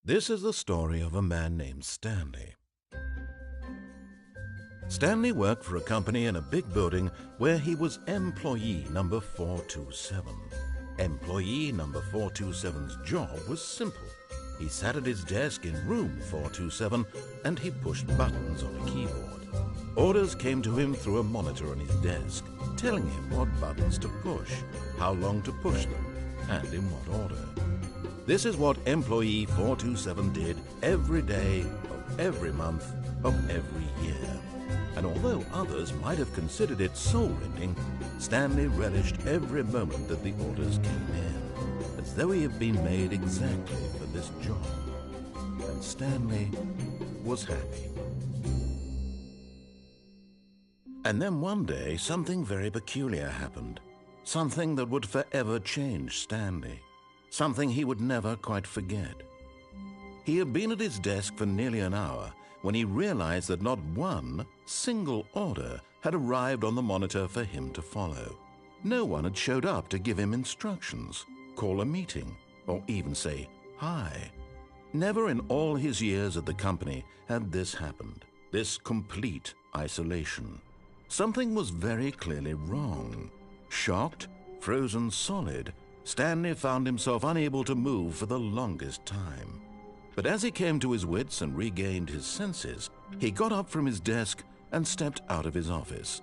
This is the story of a man named Stanley. Stanley worked for a company in a big building where he was employee number 427. Employee number 427's job was simple. He sat at his desk in room 427 and he pushed buttons on a keyboard. Orders came to him through a monitor on his desk, telling him what buttons to push, how long to push them, and in what order. This is what employee 427 did every day of every month of every year. And although others might have considered it soul-rending, Stanley relished every moment that the orders came in, as though he had been made exactly for this job. And Stanley was happy. And then one day, something very peculiar happened. Something that would forever change Stanley. Something he would never quite forget. He had been at his desk for nearly an hour when he realized that not one single order had arrived on the monitor for him to follow. No one had showed up to give him instructions, call a meeting, or even say hi. Never in all his years at the company had this happened, this complete isolation. Something was very clearly wrong. Shocked, frozen solid, Stanley found himself unable to move for the longest time. But as he came to his wits and regained his senses, he got up from his desk and stepped out of his office.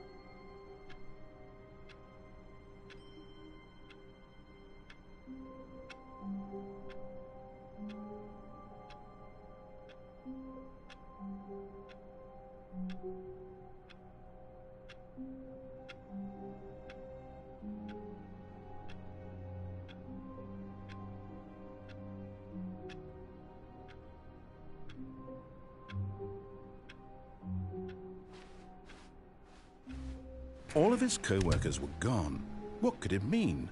All of his co-workers were gone. What could it mean?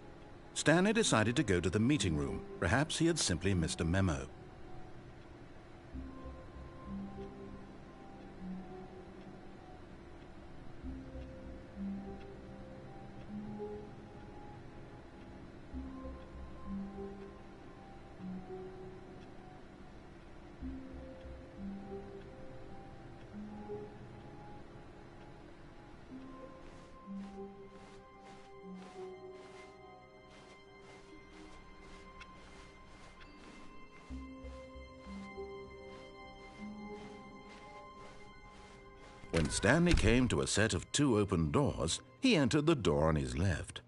Stanley decided to go to the meeting room. Perhaps he had simply missed a memo. When Stanley came to a set of 2 open doors, he entered the door on his left.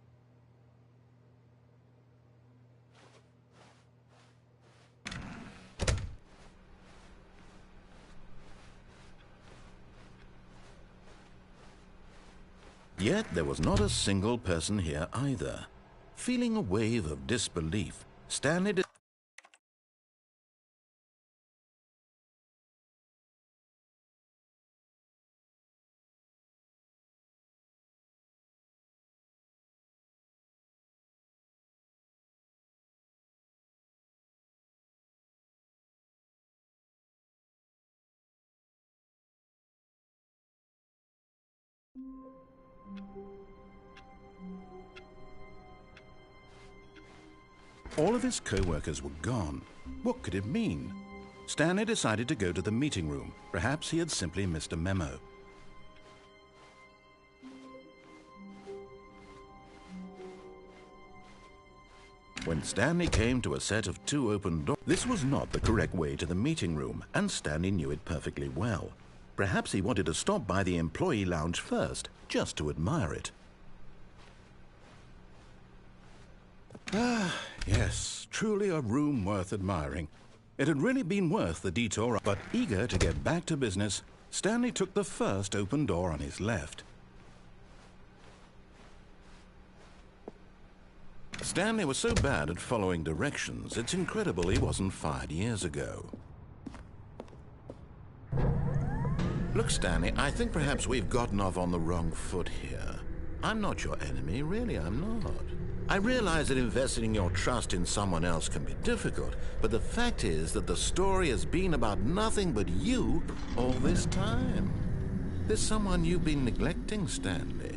Yet there was not a single person here either. Feeling a wave of disbelief, Stanley All of his co-workers were gone. What could it mean? Stanley decided to go to the meeting room. Perhaps he had simply missed a memo. When Stanley came to a set of 2 open doors, this was not the correct way to the meeting room, and Stanley knew it perfectly well. Perhaps he wanted to stop by the employee lounge first, just to admire it. Yes, truly a room worth admiring. It had really been worth the detour, but eager to get back to business, Stanley took the first open door on his left. Stanley was so bad at following directions, it's incredible he wasn't fired years ago. Look, Stanley, I think perhaps we've gotten off on the wrong foot here. I'm not your enemy, really, I'm not. I realize that investing your trust in someone else can be difficult, but the fact is that the story has been about nothing but you all this time. There's someone you've been neglecting, Stanley.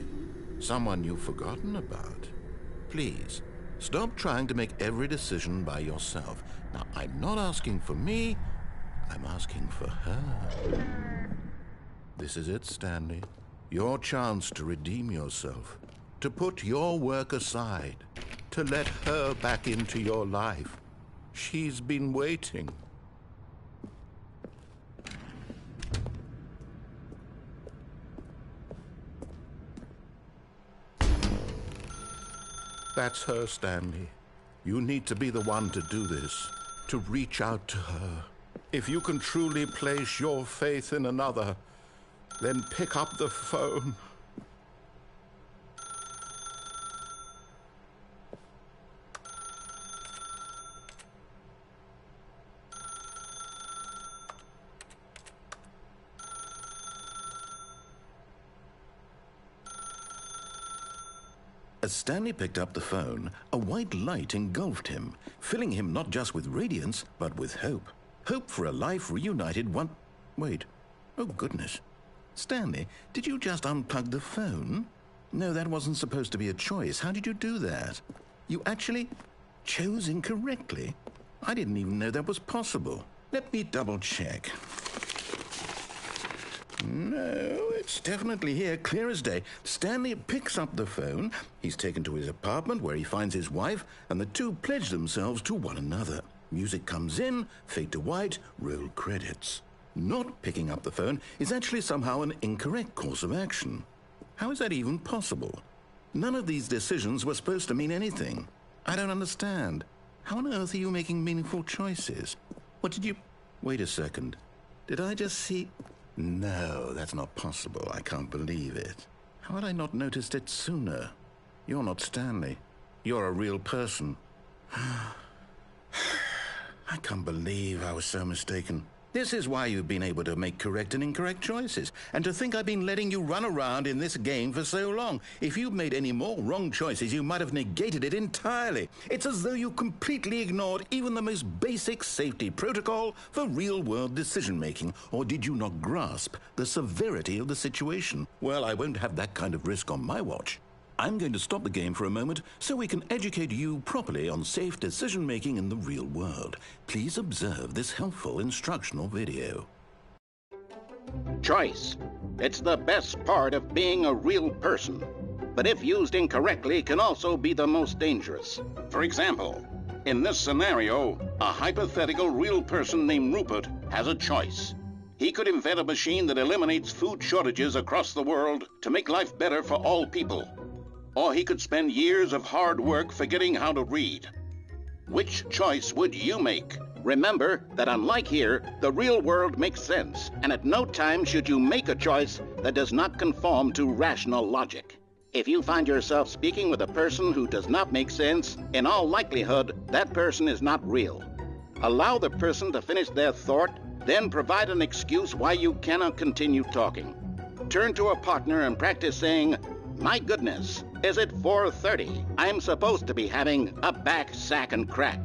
Someone you've forgotten about. Please, Stop trying to make every decision by yourself. Now, I'm not asking for me, I'm asking for her. This is it, Stanley. Your chance to redeem yourself, to put your work aside, to let her back into your life. She's been waiting. That's her, Stanley. You need to be the one to do this, to reach out to her. If you can truly place your faith in another, then pick up the phone. As Stanley picked up the phone, a white light engulfed him, filling him not just with radiance, but with hope. Hope for a life reunited one... Wait. Oh, goodness. Stanley, did you just unplug the phone? No, that wasn't supposed to be a choice. How did you do that? You actually chose incorrectly? I didn't even know that was possible. Let me double check. No, it's definitely here, clear as day. Stanley picks up the phone. He's taken to his apartment where he finds his wife, and the two pledge themselves to one another. Music comes in, fade to white, roll credits. Not picking up the phone is actually somehow an incorrect course of action. How is that even possible? None of these decisions were supposed to mean anything. I don't understand. How on earth are you making meaningful choices? What did you... Wait a second. Did I just see... No, that's not possible. I can't believe it. How had I not noticed it sooner? You're not Stanley. You're a real person. I can't believe I was so mistaken. This is why you've been able to make correct and incorrect choices. And to think I've been letting you run around in this game for so long. If you'd made any more wrong choices, you might have negated it entirely. It's as though you completely ignored even the most basic safety protocol for real-world decision-making. Or did you not grasp the severity of the situation? Well, I won't have that kind of risk on my watch. I'm going to stop the game for a moment so we can educate you properly on safe decision-making in the real world. Please observe this helpful instructional video. Choice. It's the best part of being a real person. But if used incorrectly, can also be the most dangerous. For example, in this scenario, a hypothetical real person named Rupert has a choice. He could invent a machine that eliminates food shortages across the world to make life better for all people. Or he could spend years of hard work forgetting how to read. Which choice would you make? Remember that unlike here, the real world makes sense, and at no time should you make a choice that does not conform to rational logic. If you find yourself speaking with a person who does not make sense, in all likelihood, that person is not real. Allow the person to finish their thought, then provide an excuse why you cannot continue talking. Turn to a partner and practice saying, "My goodness, is it 4:30? I'm supposed to be having a back, sack, and crack."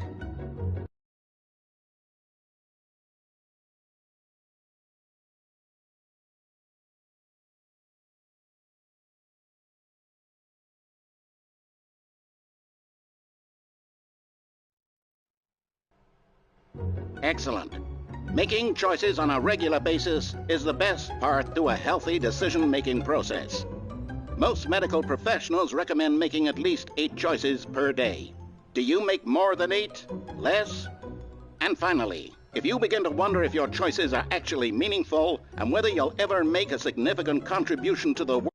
Excellent. Making choices on a regular basis is the best part to a healthy decision-making process. Most medical professionals recommend making at least 8 choices per day. Do you make more than 8? Less? And finally, if you begin to wonder if your choices are actually meaningful and whether you'll ever make a significant contribution to the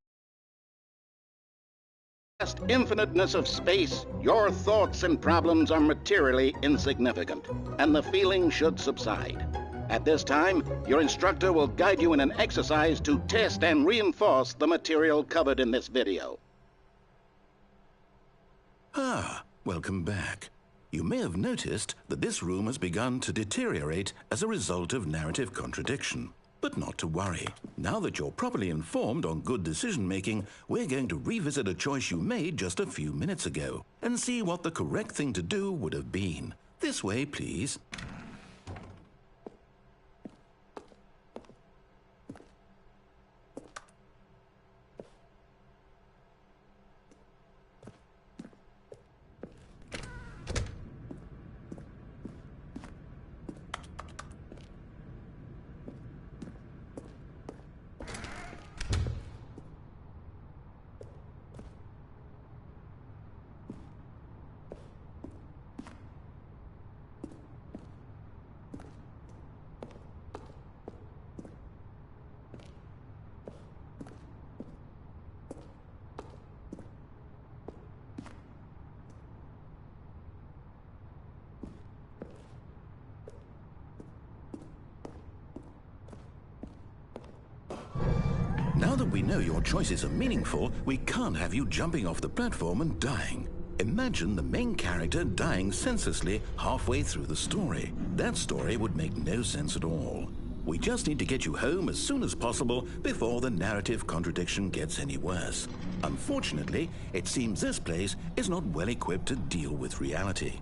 vast infiniteness of space, your thoughts and problems are materially insignificant, and the feeling should subside. At this time, your instructor will guide you in an exercise to test and reinforce the material covered in this video. Welcome back. You may have noticed that this room has begun to deteriorate as a result of narrative contradiction. But not to worry. Now that you're properly informed on good decision-making, we're going to revisit a choice you made just a few minutes ago and see what the correct thing to do would have been. This way, please. we know your choices are meaningful, we can't have you jumping off the platform and dying. Imagine the main character dying senselessly halfway through the story. That story would make no sense at all. We just need to get you home as soon as possible before the narrative contradiction gets any worse. Unfortunately, it seems this place is not well equipped to deal with reality.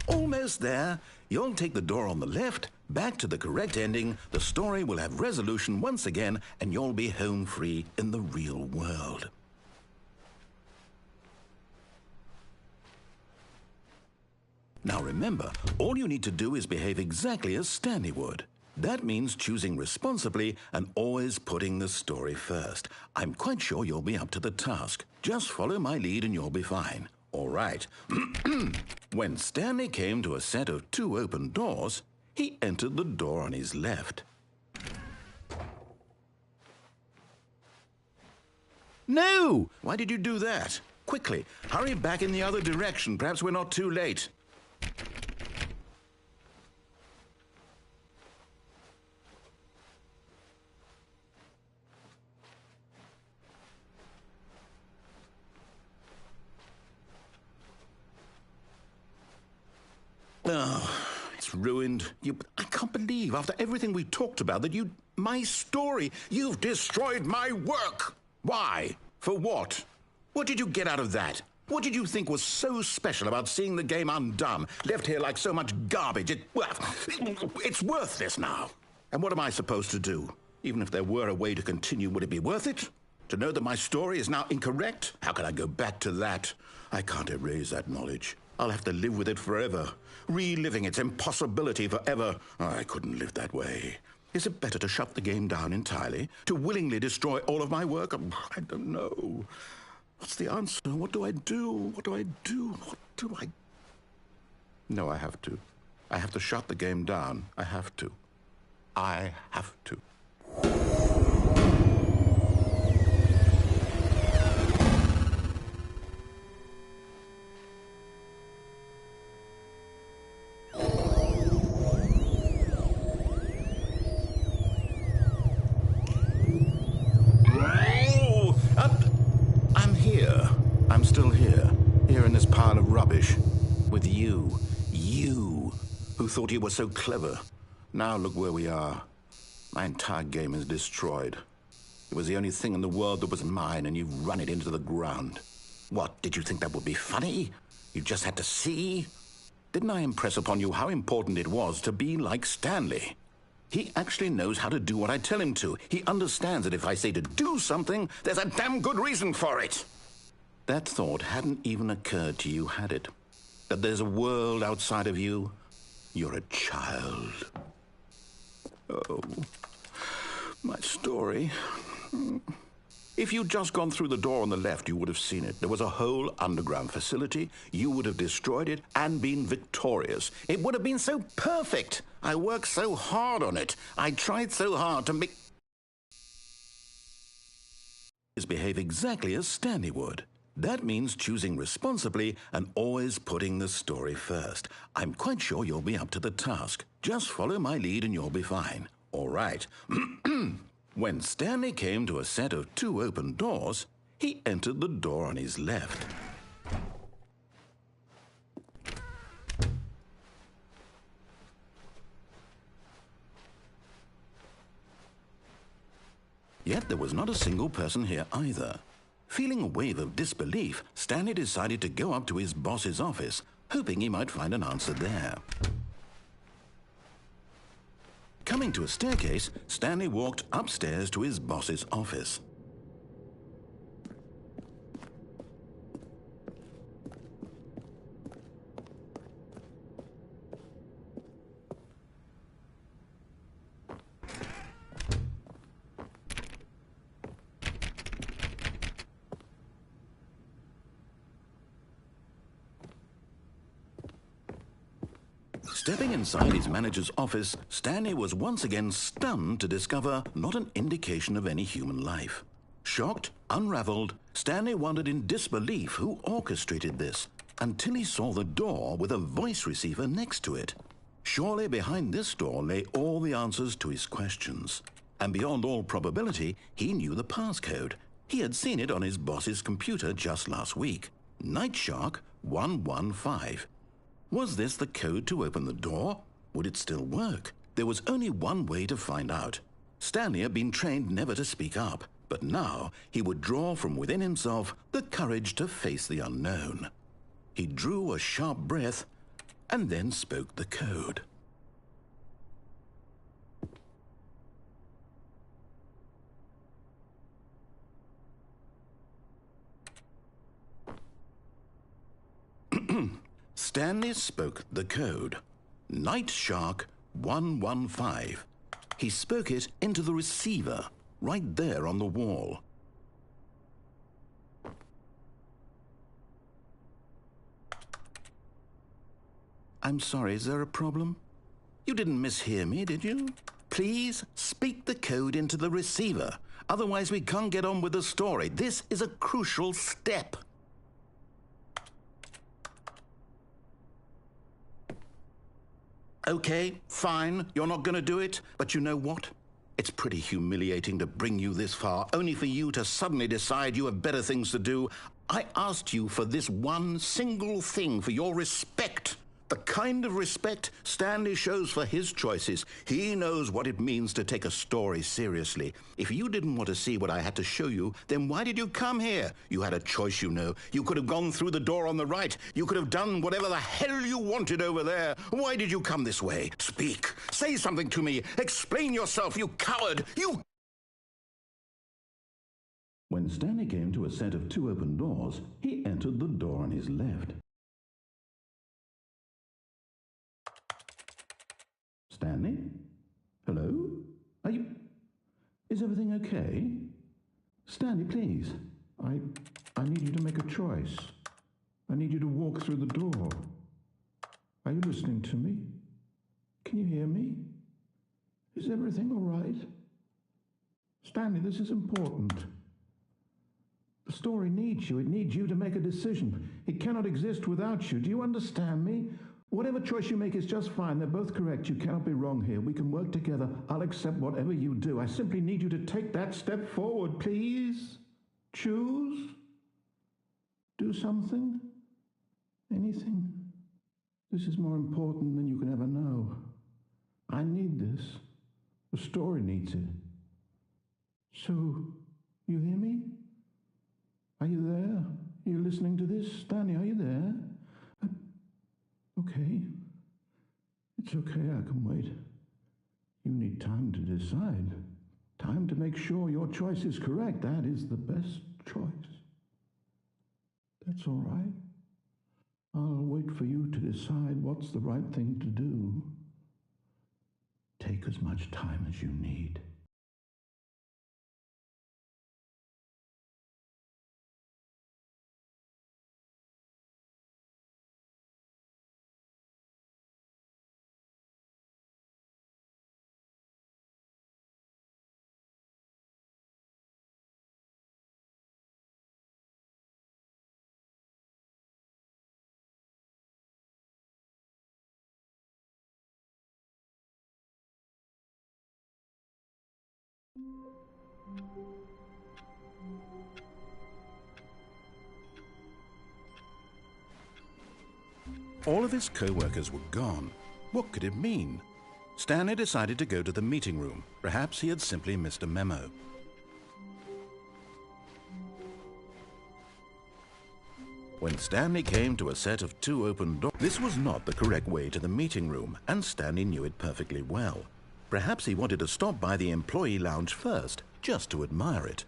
Almost there. You'll take the door on the left, back to the correct ending, the story will have resolution once again, and you'll be home free in the real world. Now remember, all you need to do is behave exactly as Stanley would. That means choosing responsibly and always putting the story first. I'm quite sure you'll be up to the task. Just follow my lead and you'll be fine. All right. When Stanley came to a set of 2 open doors, he entered the door on his left. No! Why did you do that? Quickly, hurry back in the other direction. Perhaps we're not too late. Oh, it's ruined. I can't believe, after everything we talked about, that my story, you've destroyed my work. Why? For what? What did you get out of that? What did you think was so special about seeing the game undone, left here like so much garbage? It's worthless now. And what am I supposed to do? Even if there were a way to continue, would it be worth it? To know that my story is now incorrect? How can I go back to that? I can't erase that knowledge. I'll have to live with it forever, reliving its impossibility forever. I couldn't live that way. Is it better to shut the game down entirely? To willingly destroy all of my work? I don't know. What's the answer? What do I do? What do I do? What do I... No, I have to. I have to shut the game down. I have to. I have to. I'm still here in this pile of rubbish, with you who thought you were so clever. Now look where we are. My entire game is destroyed. It was the only thing in the world that was mine, and you've run it into the ground. What, did you think that would be funny? You just had to see? Didn't I impress upon you how important it was to be like Stanley? He actually knows how to do what I tell him to. He understands that if I say to do something, there's a damn good reason for it. That thought hadn't even occurred to you, had it? That there's a world outside of you? You're a child. Oh, my story. If you'd just gone through the door on the left, you would have seen it. There was a whole underground facility. You would have destroyed it and been victorious. It would have been so perfect. I worked so hard on it. I tried so hard to make... behave exactly as Stanley would. That means choosing responsibly and always putting the story first. I'm quite sure you'll be up to the task. Just follow my lead and you'll be fine. All right. When Stanley came to a set of 2 open doors, he entered the door on his left. Yet there was not a single person here either. Feeling a wave of disbelief, Stanley decided to go up to his boss's office, hoping he might find an answer there. Coming to a staircase, Stanley walked upstairs to his boss's office. Stepping inside his manager's office, Stanley was once again stunned to discover not an indication of any human life. Shocked, unraveled, Stanley wondered in disbelief who orchestrated this, until he saw the door with a voice receiver next to it. Surely behind this door lay all the answers to his questions. And beyond all probability, he knew the passcode. He had seen it on his boss's computer just last week. Nightshark 115. Was this the code to open the door? Would it still work? There was only one way to find out. Stanley had been trained never to speak up, but now he would draw from within himself the courage to face the unknown. He drew a sharp breath and then spoke the code. Stanley spoke the code. Nightshark 115. He spoke it into the receiver, right there on the wall. I'm sorry, is there a problem? You didn't mishear me, did you? Please speak the code into the receiver. Otherwise we can't get on with the story. This is a crucial step. Okay, fine, you're not going to do it, but you know what? It's pretty humiliating to bring you this far, only for you to suddenly decide you have better things to do. I asked you for this one single thing, for your respect. The kind of respect Stanley shows for his choices. He knows what it means to take a story seriously. If you didn't want to see what I had to show you, then why did you come here? You had a choice, you know. You could have gone through the door on the right. You could have done whatever the hell you wanted over there. Why did you come this way? Speak. Say something to me. Explain yourself, you coward. You... When Stanley came to a set of 2 open doors, he entered the door on his left. Stanley? Hello? Are you... Is everything okay? Stanley, please. I need you to make a choice. I need you to walk through the door. Are you listening to me? Can you hear me? Is everything all right? Stanley, this is important. The story needs you. It needs you to make a decision. It cannot exist without you. Do you understand me? Whatever choice you make is just fine. They're both correct. You cannot be wrong here. We can work together. I'll accept whatever you do. I simply need you to take that step forward, please. Choose. Do something. Anything. This is more important than you can ever know. I need this. The story needs it. So, you hear me? Are you there? Are you listening to this? Stanley, are you there? Okay. It's okay, I can wait. You need time to decide. Time to make sure your choice is correct. That is the best choice. That's all right. I'll wait for you to decide what's the right thing to do. Take as much time as you need. All of his co-workers were gone. What could it mean? Stanley decided to go to the meeting room. Perhaps he had simply missed a memo. When Stanley came to a set of 2 open doors, this was not the correct way to the meeting room, and Stanley knew it perfectly well. Perhaps he wanted to stop by the employee lounge first, just to admire it.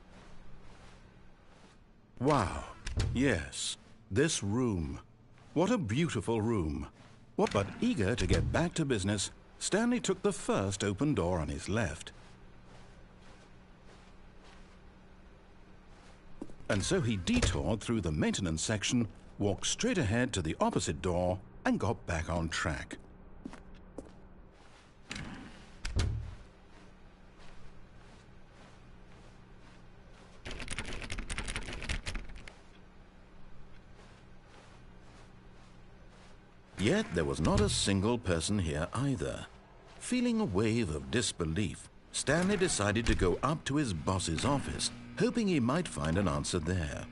Wow, yes, this room. What a beautiful room. But eager to get back to business, Stanley took the first open door on his left. And so he detoured through the maintenance section, walked straight ahead to the opposite door, and got back on track. Yet there was not a single person here either. Feeling a wave of disbelief, Stanley decided to go up to his boss's office, hoping he might find an answer there.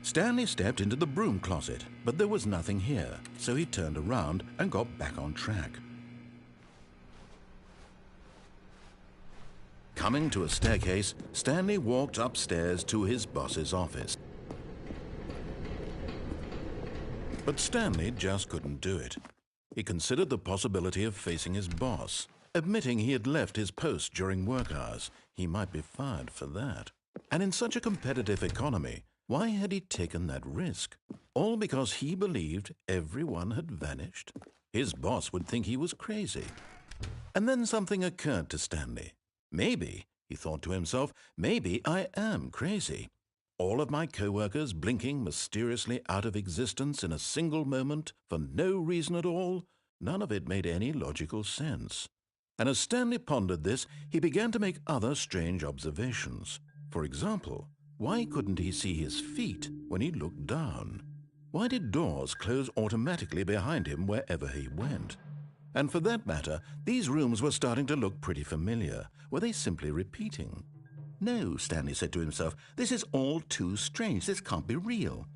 Stanley stepped into the broom closet, but there was nothing here, so he turned around and got back on track. Coming to a staircase, Stanley walked upstairs to his boss's office. But Stanley just couldn't do it. He considered the possibility of facing his boss, admitting he had left his post during work hours. He might be fired for that. And in such a competitive economy, why had he taken that risk? All because he believed everyone had vanished? His boss would think he was crazy. And then something occurred to Stanley. Maybe, he thought to himself, maybe I am crazy. All of my co-workers blinking mysteriously out of existence in a single moment for no reason at all, none of it made any logical sense. And as Stanley pondered this, he began to make other strange observations. For example, why couldn't he see his feet when he looked down? Why did doors close automatically behind him wherever he went? And for that matter, these rooms were starting to look pretty familiar. Were they simply repeating? No, Stanley said to himself, this is all too strange. This can't be real.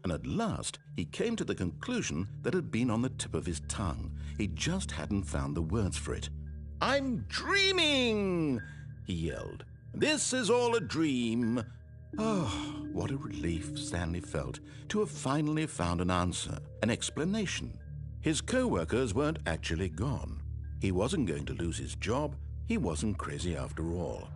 And at last, he came to the conclusion that had been on the tip of his tongue. He just hadn't found the words for it. "I'm dreaming!" he yelled. "This is all a dream." Oh, what a relief Stanley felt to have finally found an answer, an explanation. His co-workers weren't actually gone. He wasn't going to lose his job. He wasn't crazy after all.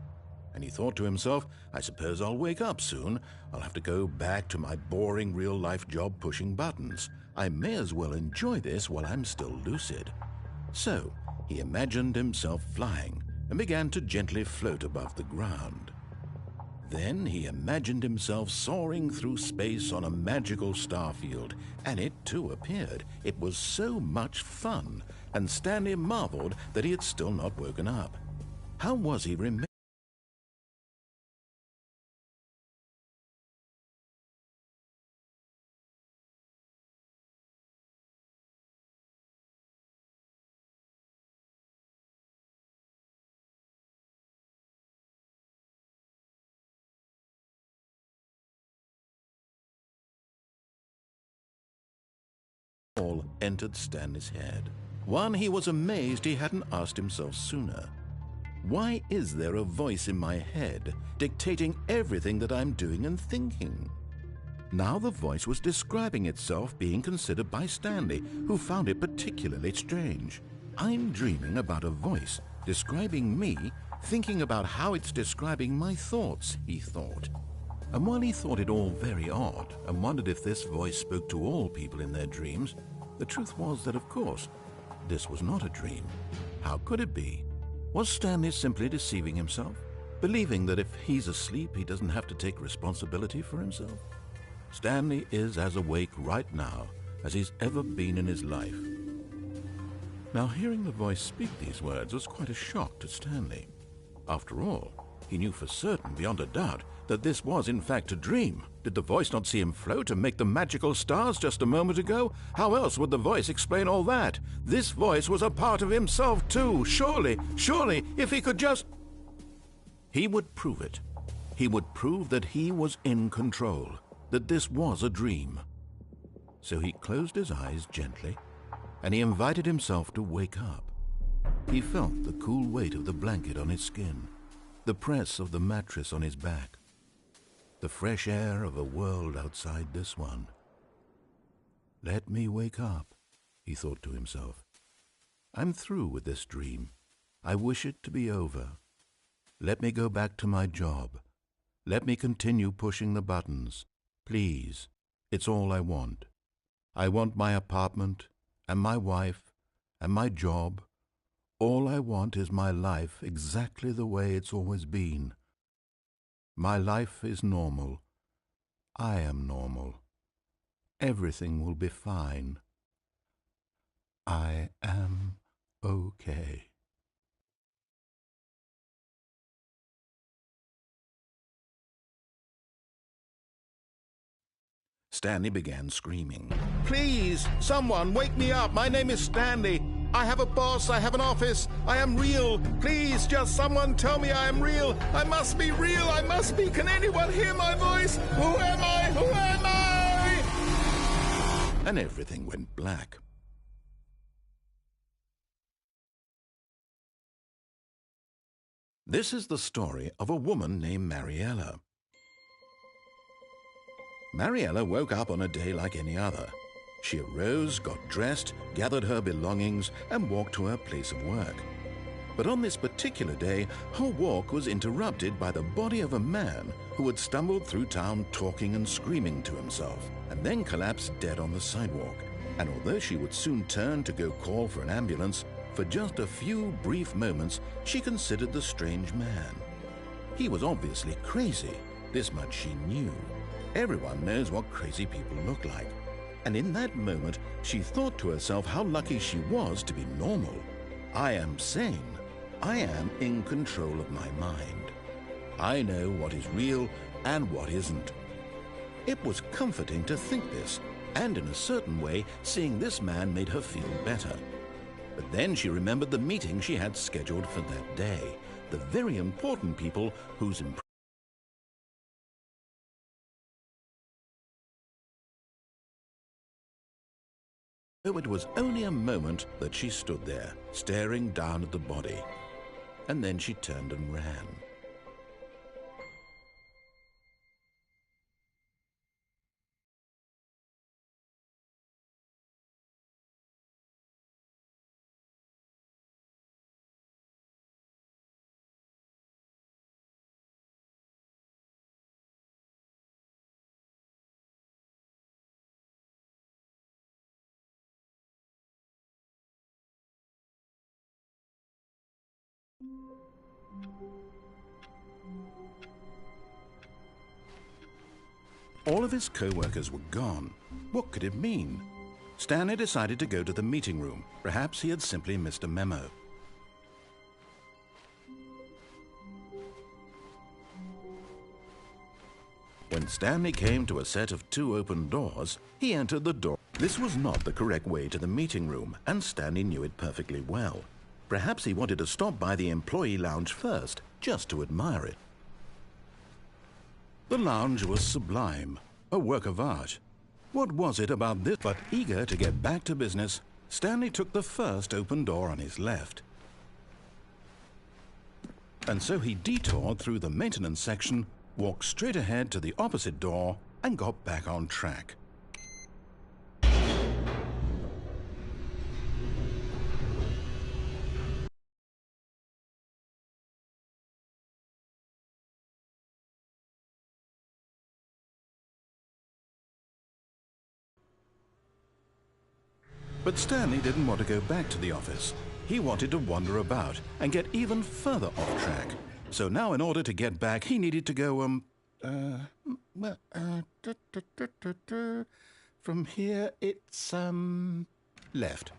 And he thought to himself, I suppose I'll wake up soon. I'll have to go back to my boring real-life job pushing buttons. I may as well enjoy this while I'm still lucid. So he imagined himself flying and began to gently float above the ground. Then he imagined himself soaring through space on a magical starfield, and it too appeared. It was so much fun, and Stanley marveled that he had still not woken up. How was he remembering? All entered Stanley's head. One he was amazed he hadn't asked himself sooner. Why is there a voice in my head dictating everything that I'm doing and thinking? Now the voice was describing itself being considered by Stanley, who found it particularly strange. I'm dreaming about a voice describing me, thinking about how it's describing my thoughts, he thought. And while he thought it all very odd and wondered if this voice spoke to all people in their dreams, the truth was that, of course, this was not a dream. How could it be? Was Stanley simply deceiving himself, believing that if he's asleep, he doesn't have to take responsibility for himself? Stanley is as awake right now as he's ever been in his life. Now, hearing the voice speak these words was quite a shock to Stanley. After all, he knew for certain, beyond a doubt, that this was in fact a dream. Did the voice not see him float and make the magical stars just a moment ago? How else would the voice explain all that? This voice was a part of himself too. Surely, if he could just... He would prove it. He would prove that he was in control, that this was a dream. So he closed his eyes gently, and he invited himself to wake up. He felt the cool weight of the blanket on his skin, the press of the mattress on his back, the fresh air of a world outside this one. Let me wake up, he thought to himself. I'm through with this dream. I wish it to be over. Let me go back to my job. Let me continue pushing the buttons. Please, it's all I want. I want my apartment and my wife and my job. All I want is my life exactly the way it's always been. My life is normal. I am normal. Everything will be fine. I am okay. Stanley began screaming. "Please, someone, wake me up. My name is Stanley. I have a boss. I have an office. I am real. Please, just someone tell me I am real. I must be real. I must be. Can anyone hear my voice? Who am I? Who am I?" And everything went black. This is the story of a woman named Mariella. Mariella woke up on a day like any other. She arose, got dressed, gathered her belongings, and walked to her place of work. But on this particular day, her walk was interrupted by the body of a man who had stumbled through town talking and screaming to himself, and then collapsed dead on the sidewalk. And although she would soon turn to go call for an ambulance, for just a few brief moments she considered the strange man. He was obviously crazy, this much she knew. Everyone knows what crazy people look like. And in that moment, she thought to herself how lucky she was to be normal. I am sane. I am in control of my mind. I know what is real and what isn't. It was comforting to think this, and in a certain way, seeing this man made her feel better. But then she remembered the meeting she had scheduled for that day, the very important people whose So it was only a moment that she stood there, staring down at the body. And then she turned and ran. All of his co-workers were gone. What could it mean? Stanley decided to go to the meeting room. Perhaps he had simply missed a memo. When Stanley came to a set of 2 open doors, he entered the door. This was not the correct way to the meeting room, and Stanley knew it perfectly well. Perhaps he wanted to stop by the employee lounge first, just to admire it. The lounge was sublime, a work of art. What was it about this? But eager to get back to business, Stanley took the first open door on his left. And so he detoured through the maintenance section, walked straight ahead to the opposite door, and got back on track. But Stanley didn't want to go back to the office. He wanted to wander about and get even further off track. So now in order to get back, he needed to go, from here it's, left.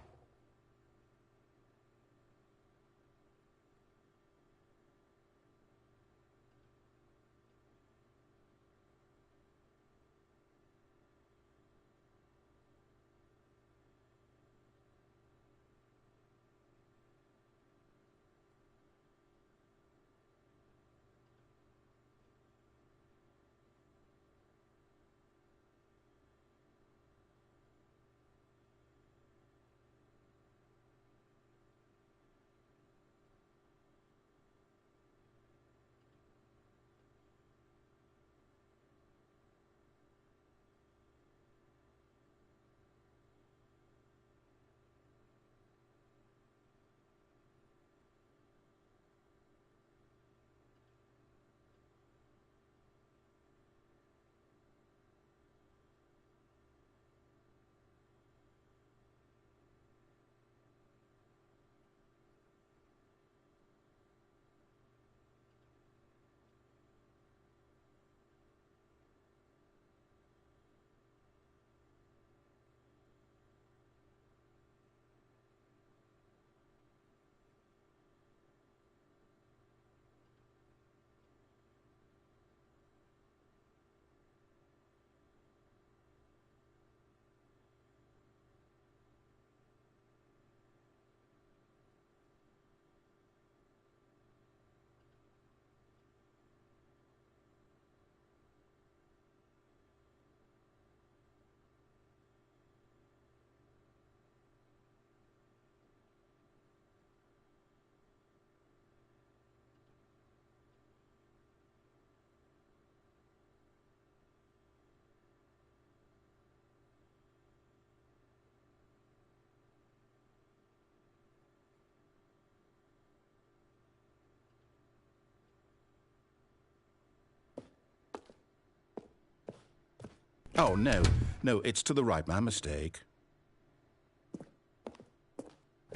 Oh, no. No, it's to the right. My mistake.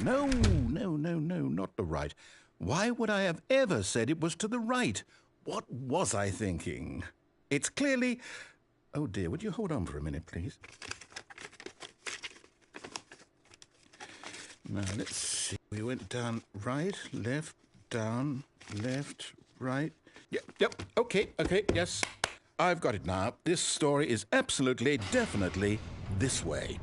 No, not the right. Why would I have ever said it was to the right? What was I thinking? It's clearly... Oh, dear, would you hold on for a minute, please? Now, let's see. We went down right, left, down, left, right. Yep, okay, yes. I've got it now. This story is absolutely, definitely this way.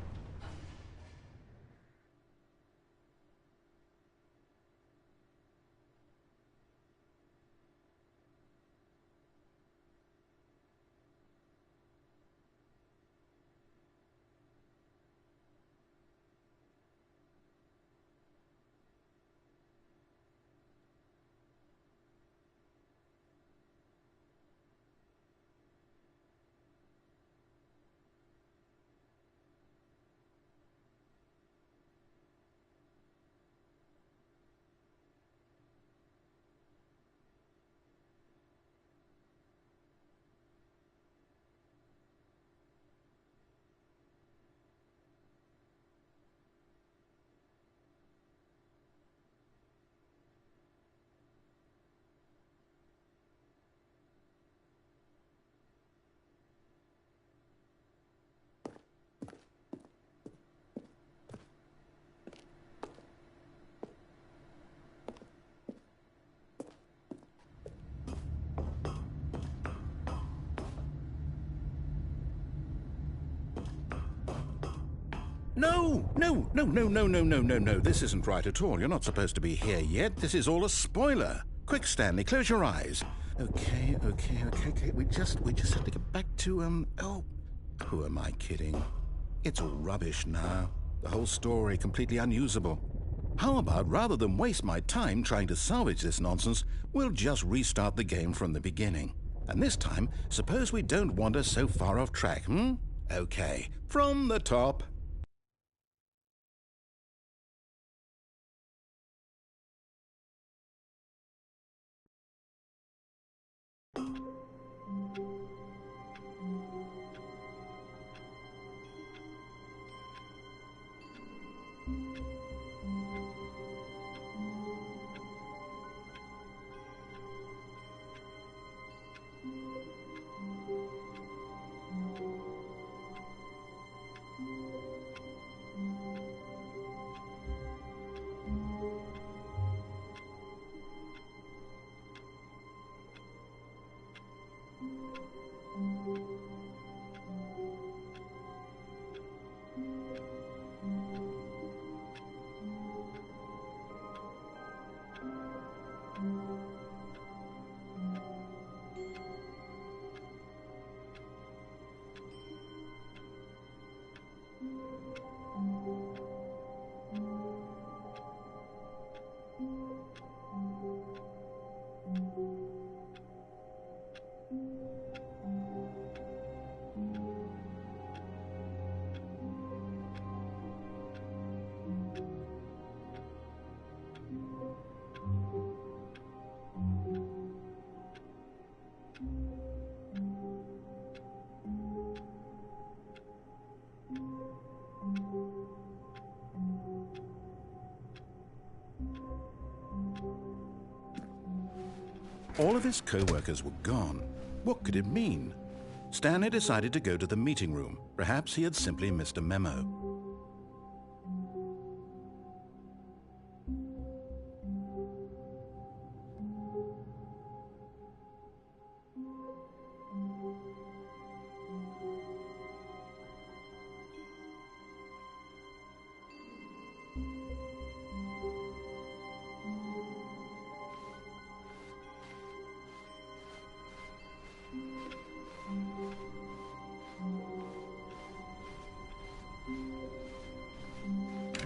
No. This isn't right at all. You're not supposed to be here yet. This is all a spoiler. Quick, Stanley, close your eyes. Okay. We just have to get back to, oh, who am I kidding? It's all rubbish now. The whole story completely unusable. How about, rather than waste my time trying to salvage this nonsense, we'll just restart the game from the beginning. And this time, suppose we don't wander so far off track, Okay, from the top. All of his co-workers were gone. What could it mean? Stanley decided to go to the meeting room. Perhaps he had simply missed a memo.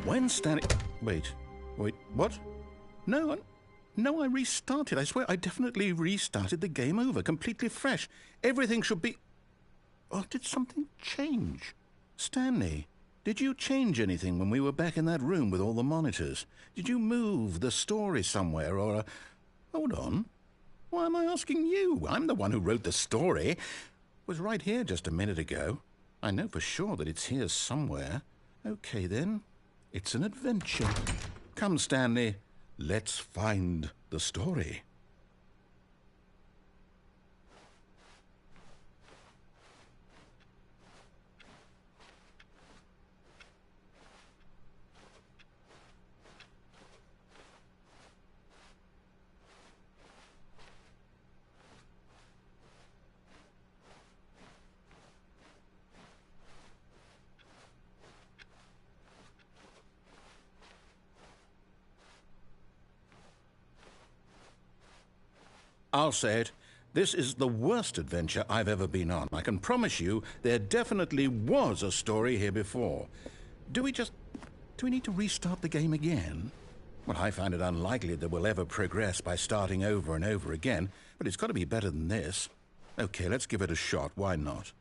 When Stanley... Wait, what? No, I restarted. I swear I definitely restarted the game over, completely fresh. Everything should be... Oh, did something change? Stanley, did you change anything when we were back in that room with all the monitors? Did you move the story somewhere or... Hold on. Why am I asking you? I'm the one who wrote the story. It was right here just a minute ago. I know for sure that it's here somewhere. Okay, then. It's an adventure. Come, Stanley. Let's find the story. I'll say it. This is the worst adventure I've ever been on. I can promise you there definitely was a story here before. Do we need to restart the game again? Well, I find it unlikely that we'll ever progress by starting over and over again, but it's got to be better than this. Okay, let's give it a shot. Why not?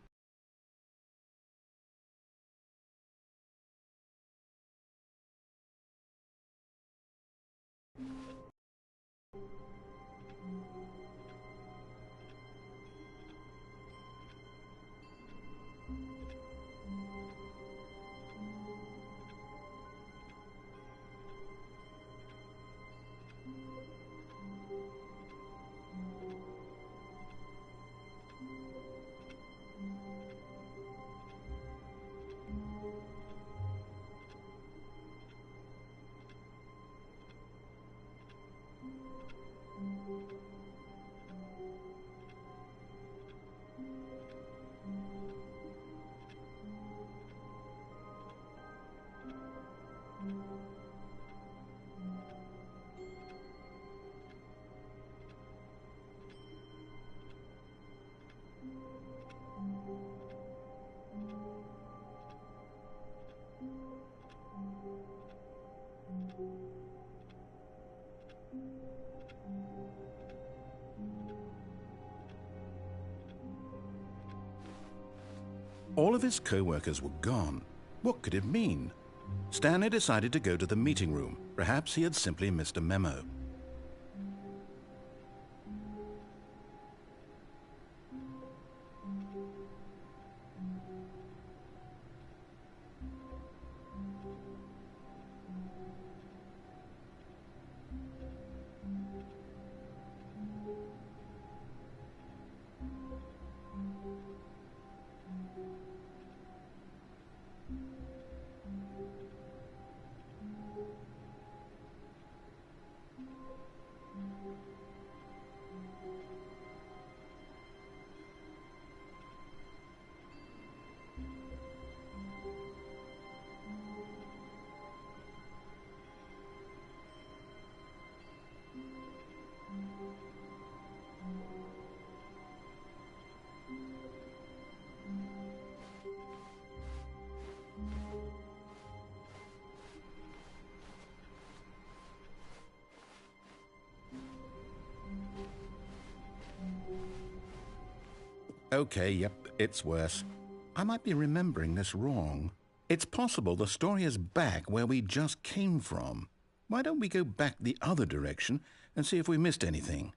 All of his co-workers were gone. What could it mean? Stanley decided to go to the meeting room. Perhaps he had simply missed a memo. Okay, yep, it's worse. I might be remembering this wrong. It's possible the story is back where we just came from. Why don't we go back the other direction and see if we missed anything?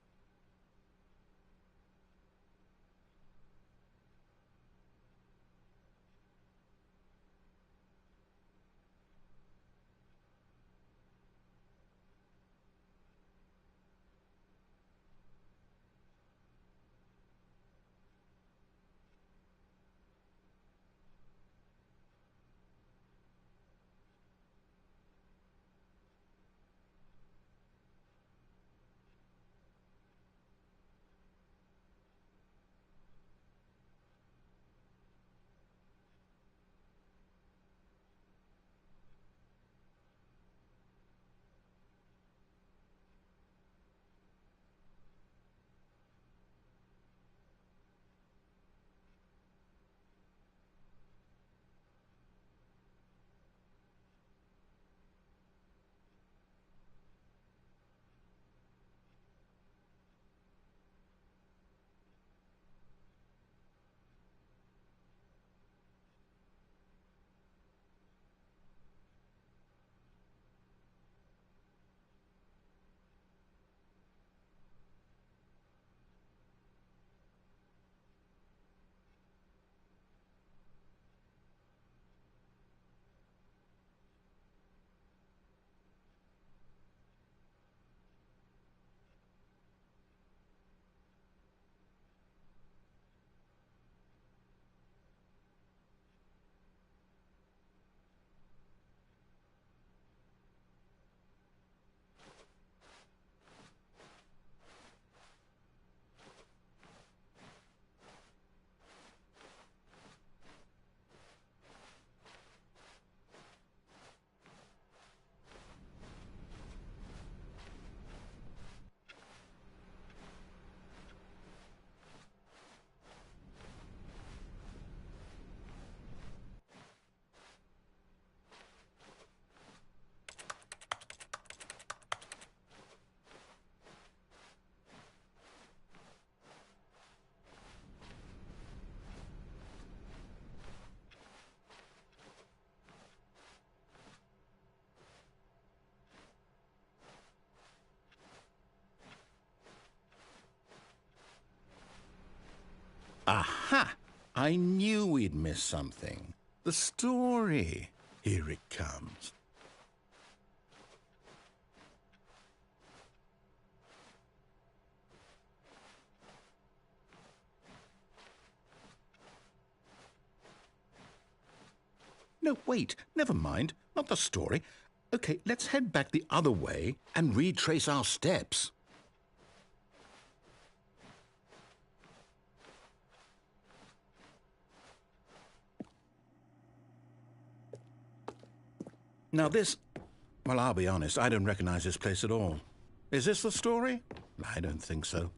Aha! I knew we'd miss something. The story. Here it comes. No, wait, never mind. Not the story. Okay, let's head back the other way and retrace our steps. Now this, well, I'll be honest, I don't recognize this place at all. Is this the story? I don't think so.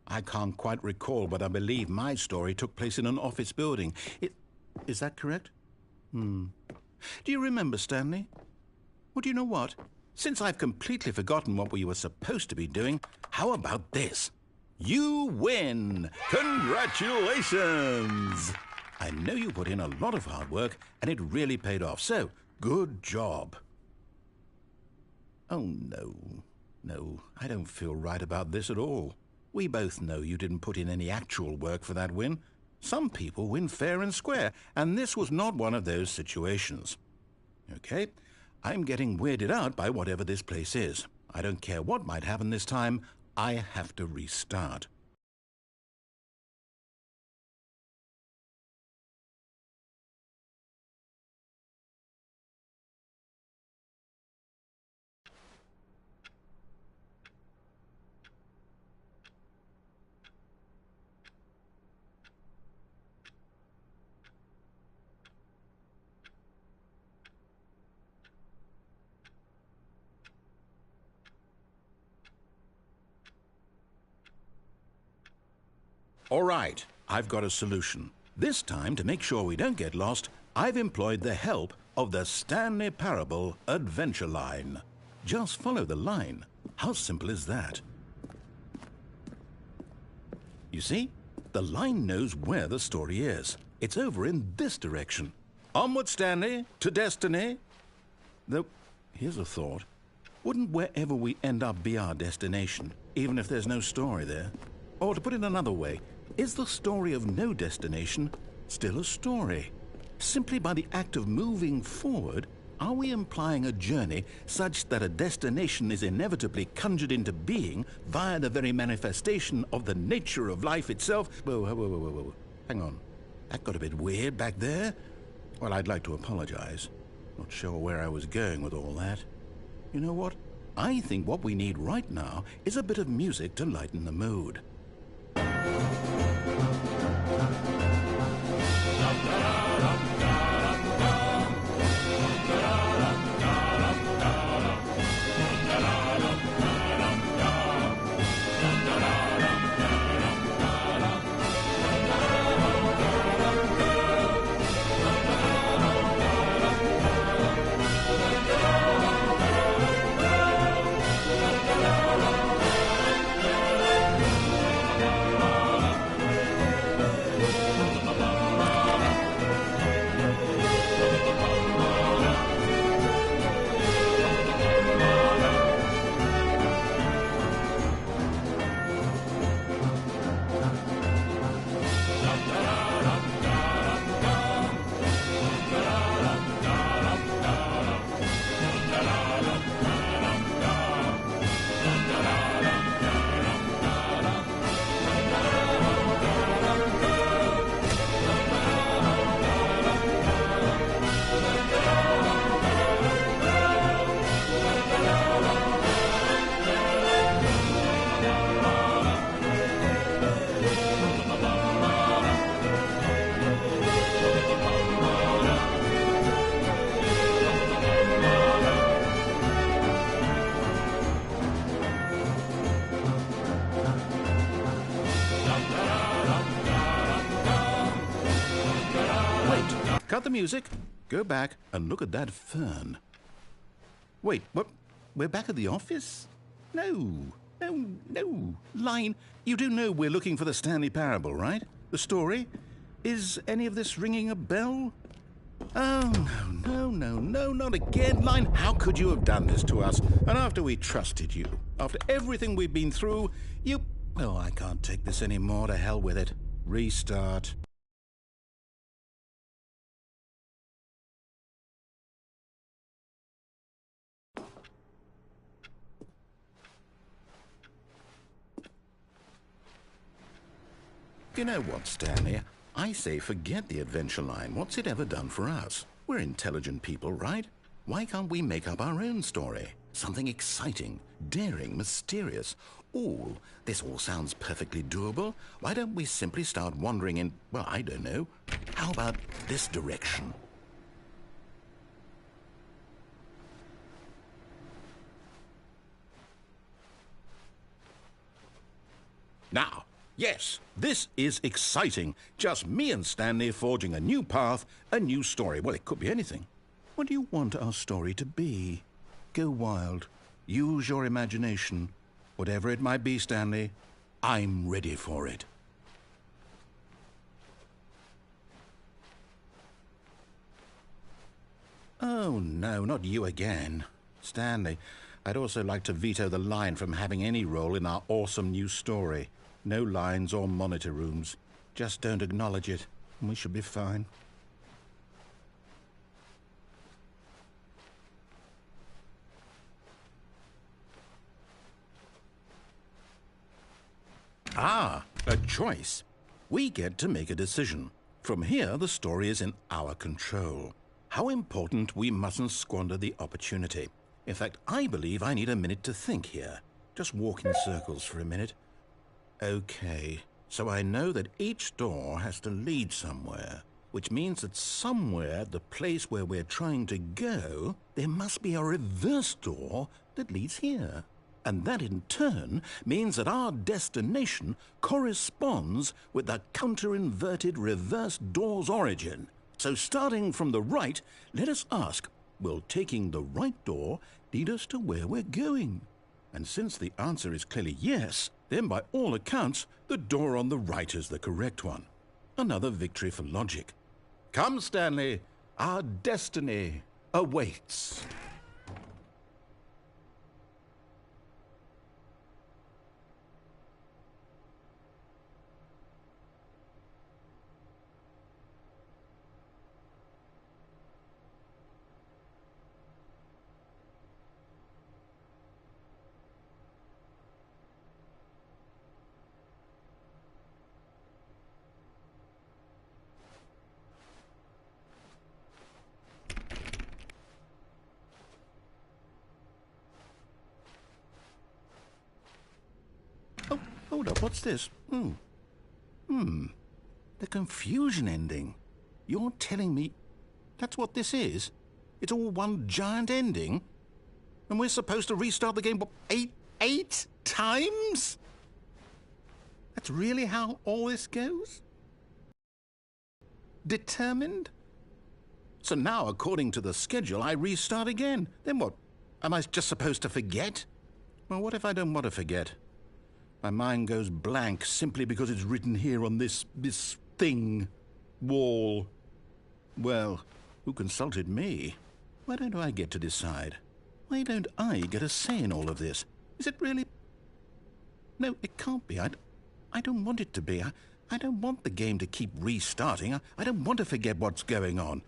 I can't quite recall, but I believe my story took place in an office building. Is that correct? Do you remember, Stanley? Well, do you know what? Since I've completely forgotten what we were supposed to be doing, how about this? You win! Congratulations! I know you put in a lot of hard work, and it really paid off, so good job. Oh, no. No, I don't feel right about this at all. We both know you didn't put in any actual work for that win. Some people win fair and square, and this was not one of those situations. Okay, I'm getting weirded out by whatever this place is. I don't care what might happen this time. I have to restart. All right, I've got a solution. This time, to make sure we don't get lost, I've employed the help of the Stanley Parable Adventure Line. Just follow the line. How simple is that? You see, the line knows where the story is. It's over in this direction. Onward, Stanley, to destiny. Though, here's a thought. Wouldn't wherever we end up be our destination, even if there's no story there? Or to put it another way, is the story of no destination still a story? Simply by the act of moving forward, are we implying a journey such that a destination is inevitably conjured into being via the very manifestation of the nature of life itself? Whoa. Hang on. That got a bit weird back there. Well, I'd like to apologize. Not sure where I was going with all that. You know what? I think what we need right now is a bit of music to lighten the mood. Cut the music, go back and look at that fern. Wait, what? We're back at the office? No. Line, you do know we're looking for the Stanley Parable, right? The story? Is any of this ringing a bell? Oh, no, not again. Line, how could you have done this to us? And after we trusted you, after everything we've been through, you... Oh, I can't take this anymore. To hell with it. Restart. You know what, Stanley? I say forget the adventure line. What's it ever done for us? We're intelligent people, right? Why can't we make up our own story? Something exciting, daring, mysterious. This all sounds perfectly doable. Why don't we simply start wandering in, well, I don't know. How about this direction? Now, yes, this is exciting. Just me and Stanley forging a new path, a new story. Well, it could be anything. What do you want our story to be? Go wild. Use your imagination. Whatever it might be, Stanley, I'm ready for it. Oh, no, not you again. Stanley, I'd also like to veto the line from having any role in our awesome new story. No lines or monitor rooms. Just don't acknowledge it, and we should be fine. Ah, a choice. We get to make a decision. From here, the story is in our control. How important we mustn't squander the opportunity. In fact, I believe I need a minute to think here. Just walk in circles for a minute. Okay, so I know that each door has to lead somewhere, which means that somewhere at the place where we're trying to go, there must be a reverse door that leads here. And that in turn means that our destination corresponds with the counter-inverted reverse door's origin. So starting from the right, let us ask, will taking the right door lead us to where we're going? And since the answer is clearly yes, then by all accounts, the door on the right is the correct one. Another victory for logic. Come, Stanley, our destiny awaits. Oh, hold up, what's this? The confusion ending. You're telling me that's what this is? It's all one giant ending? And we're supposed to restart the game, what, eight times? That's really how all this goes? Determined? So now, according to the schedule, I restart again. Then what? Am I just supposed to forget? Well, what if I don't want to forget? My mind goes blank simply because it's written here on this thing, wall. Well, who consulted me? Why don't I get to decide? Why don't I get a say in all of this? Is it really? No, it can't be. I don't want it to be. I don't want the game to keep restarting. I don't want to forget what's going on.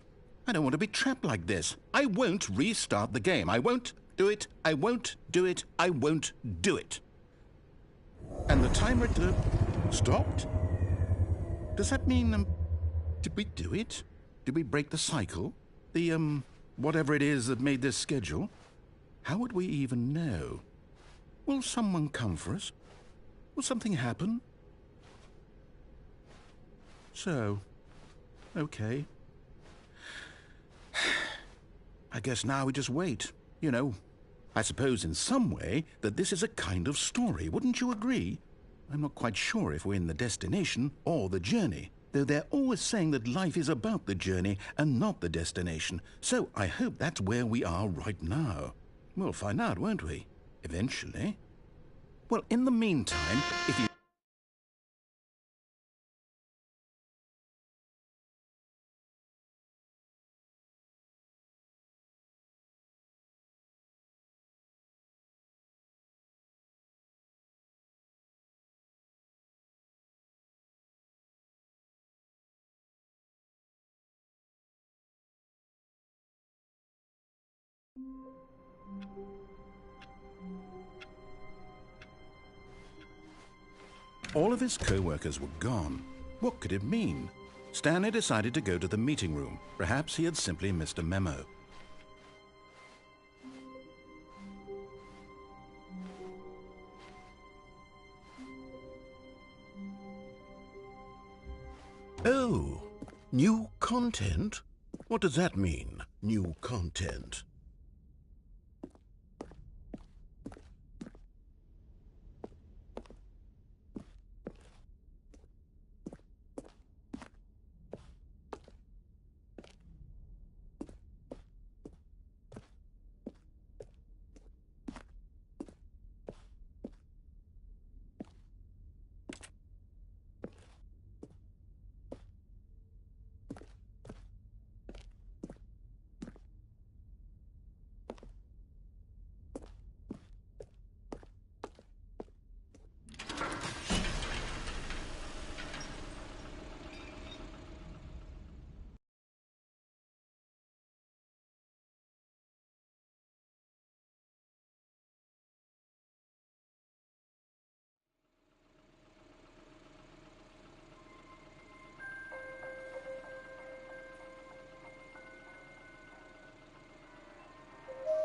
I don't want to be trapped like this. I won't restart the game. I won't do it. I won't do it. I won't do it. And the timer stopped? Does that mean, did we do it? Did we break the cycle? The, whatever it is that made this schedule? How would we even know? Will someone come for us? Will something happen? So, okay. I guess now we just wait, you know. I suppose in some way that this is a kind of story, wouldn't you agree? I'm not quite sure if we're in the destination or the journey, though they're always saying that life is about the journey and not the destination. So I hope that's where we are right now. We'll find out, won't we? Eventually. Well, in the meantime, if you All of his co-workers were gone. What could it mean? Stanley decided to go to the meeting room. Perhaps he had simply missed a memo. Oh, new content? What does that mean, new content?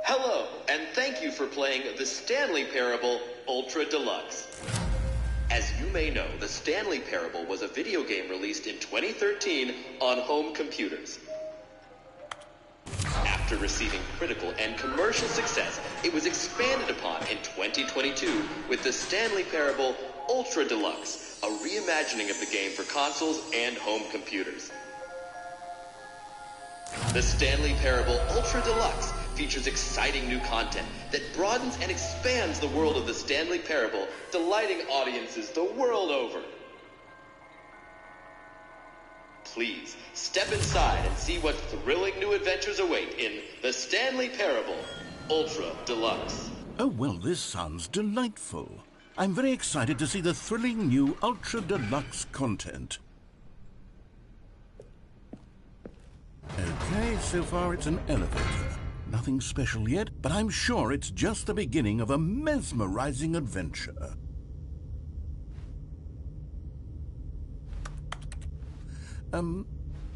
Hello, and thank you for playing the Stanley Parable Ultra Deluxe. As you may know, the Stanley Parable was a video game released in 2013 on home computers. After receiving critical and commercial success, it was expanded upon in 2022 with the Stanley Parable Ultra Deluxe, a reimagining of the game for consoles and home computers. The Stanley Parable Ultra Deluxe features exciting new content that broadens and expands the world of the Stanley Parable, delighting audiences the world over. Please, step inside and see what thrilling new adventures await in the Stanley Parable Ultra Deluxe. Oh, well, this sounds delightful. I'm very excited to see the thrilling new Ultra Deluxe content. Okay, so far it's an elevator. Nothing special yet, but I'm sure it's just the beginning of a mesmerizing adventure.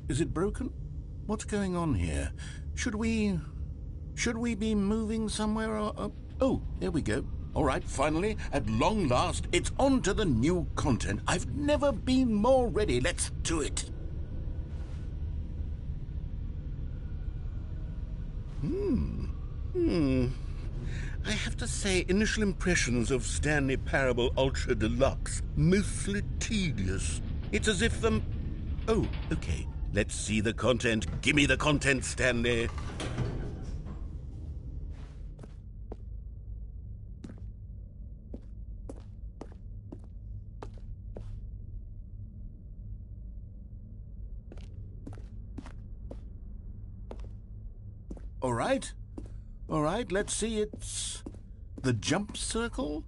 Is it broken? What's going on here? Should we be moving somewhere or... Oh, there we go. All right, finally, at long last, it's on to the new content. I've never been more ready. Let's do it. I have to say, initial impressions of Stanley Parable Ultra Deluxe, mostly tedious. It's as if the... Oh, okay. Let's see the content. Give me the content, Stanley. All right, let's see, it's the jump circle?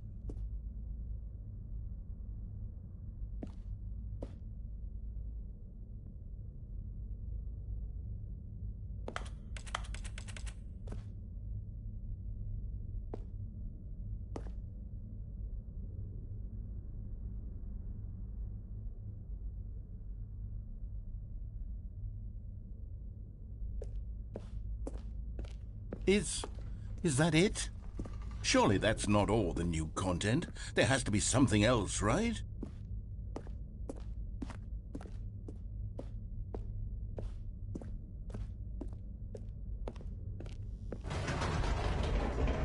Is that it? Surely that's not all the new content. There has to be something else, right?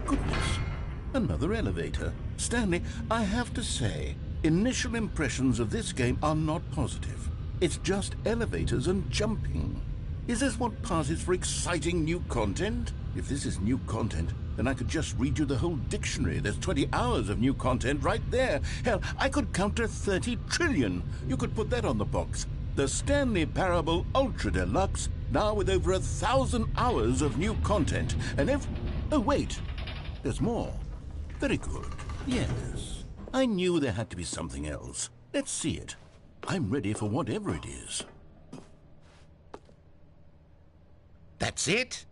Goodness, another elevator. Stanley, I have to say, initial impressions of this game are not positive. It's just elevators and jumping. Is this what passes for exciting new content? If this is new content, then I could just read you the whole dictionary. There's 20 hours of new content right there. Hell, I could count to 30 trillion. You could put that on the box. The Stanley Parable Ultra Deluxe, now with over 1,000 hours of new content. And if... Oh, wait. There's more. Very good. Yes. I knew there had to be something else. Let's see it. I'm ready for whatever it is. That's it?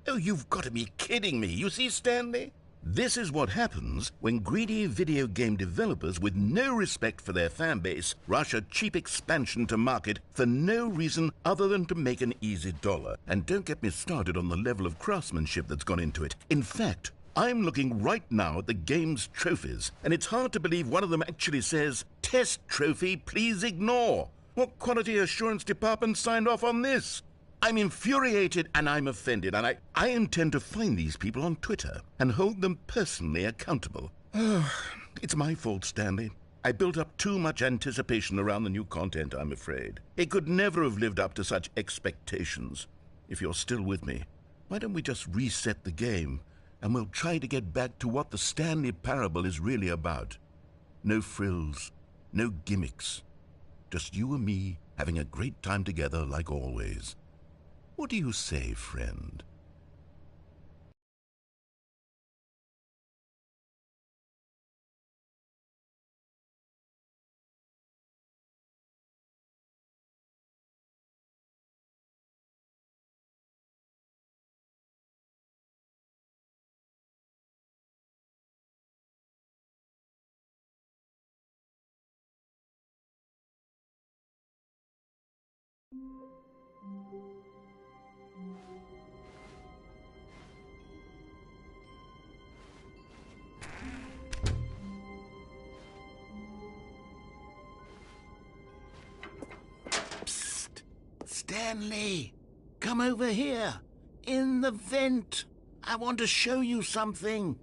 Oh, you've got to be kidding me. You see, Stanley? This is what happens when greedy video game developers with no respect for their fan base rush a cheap expansion to market for no reason other than to make an easy dollar. And don't get me started on the level of craftsmanship that's gone into it. In fact, I'm looking right now at the game's trophies, and it's hard to believe one of them actually says, "Test trophy, please ignore." What quality assurance department signed off on this? I'm infuriated and I'm offended, and I intend to find these people on Twitter and hold them personally accountable. It's my fault, Stanley. I built up too much anticipation around the new content, I'm afraid. It could never have lived up to such expectations. If you're still with me, why don't we just reset the game, and we'll try to get back to what the Stanley Parable is really about. No frills, no gimmicks. Just you and me having a great time together like always. What do you say, friend? Stanley, come over here. In the vent. I want to show you something.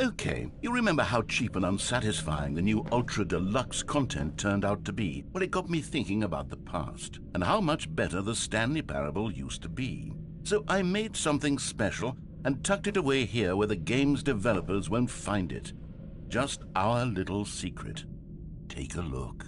Okay, you remember how cheap and unsatisfying the new Ultra Deluxe content turned out to be? Well, it got me thinking about the past, and how much better the Stanley Parable used to be. So I made something special and tucked it away here where the game's developers won't find it. Just our little secret. Take a look.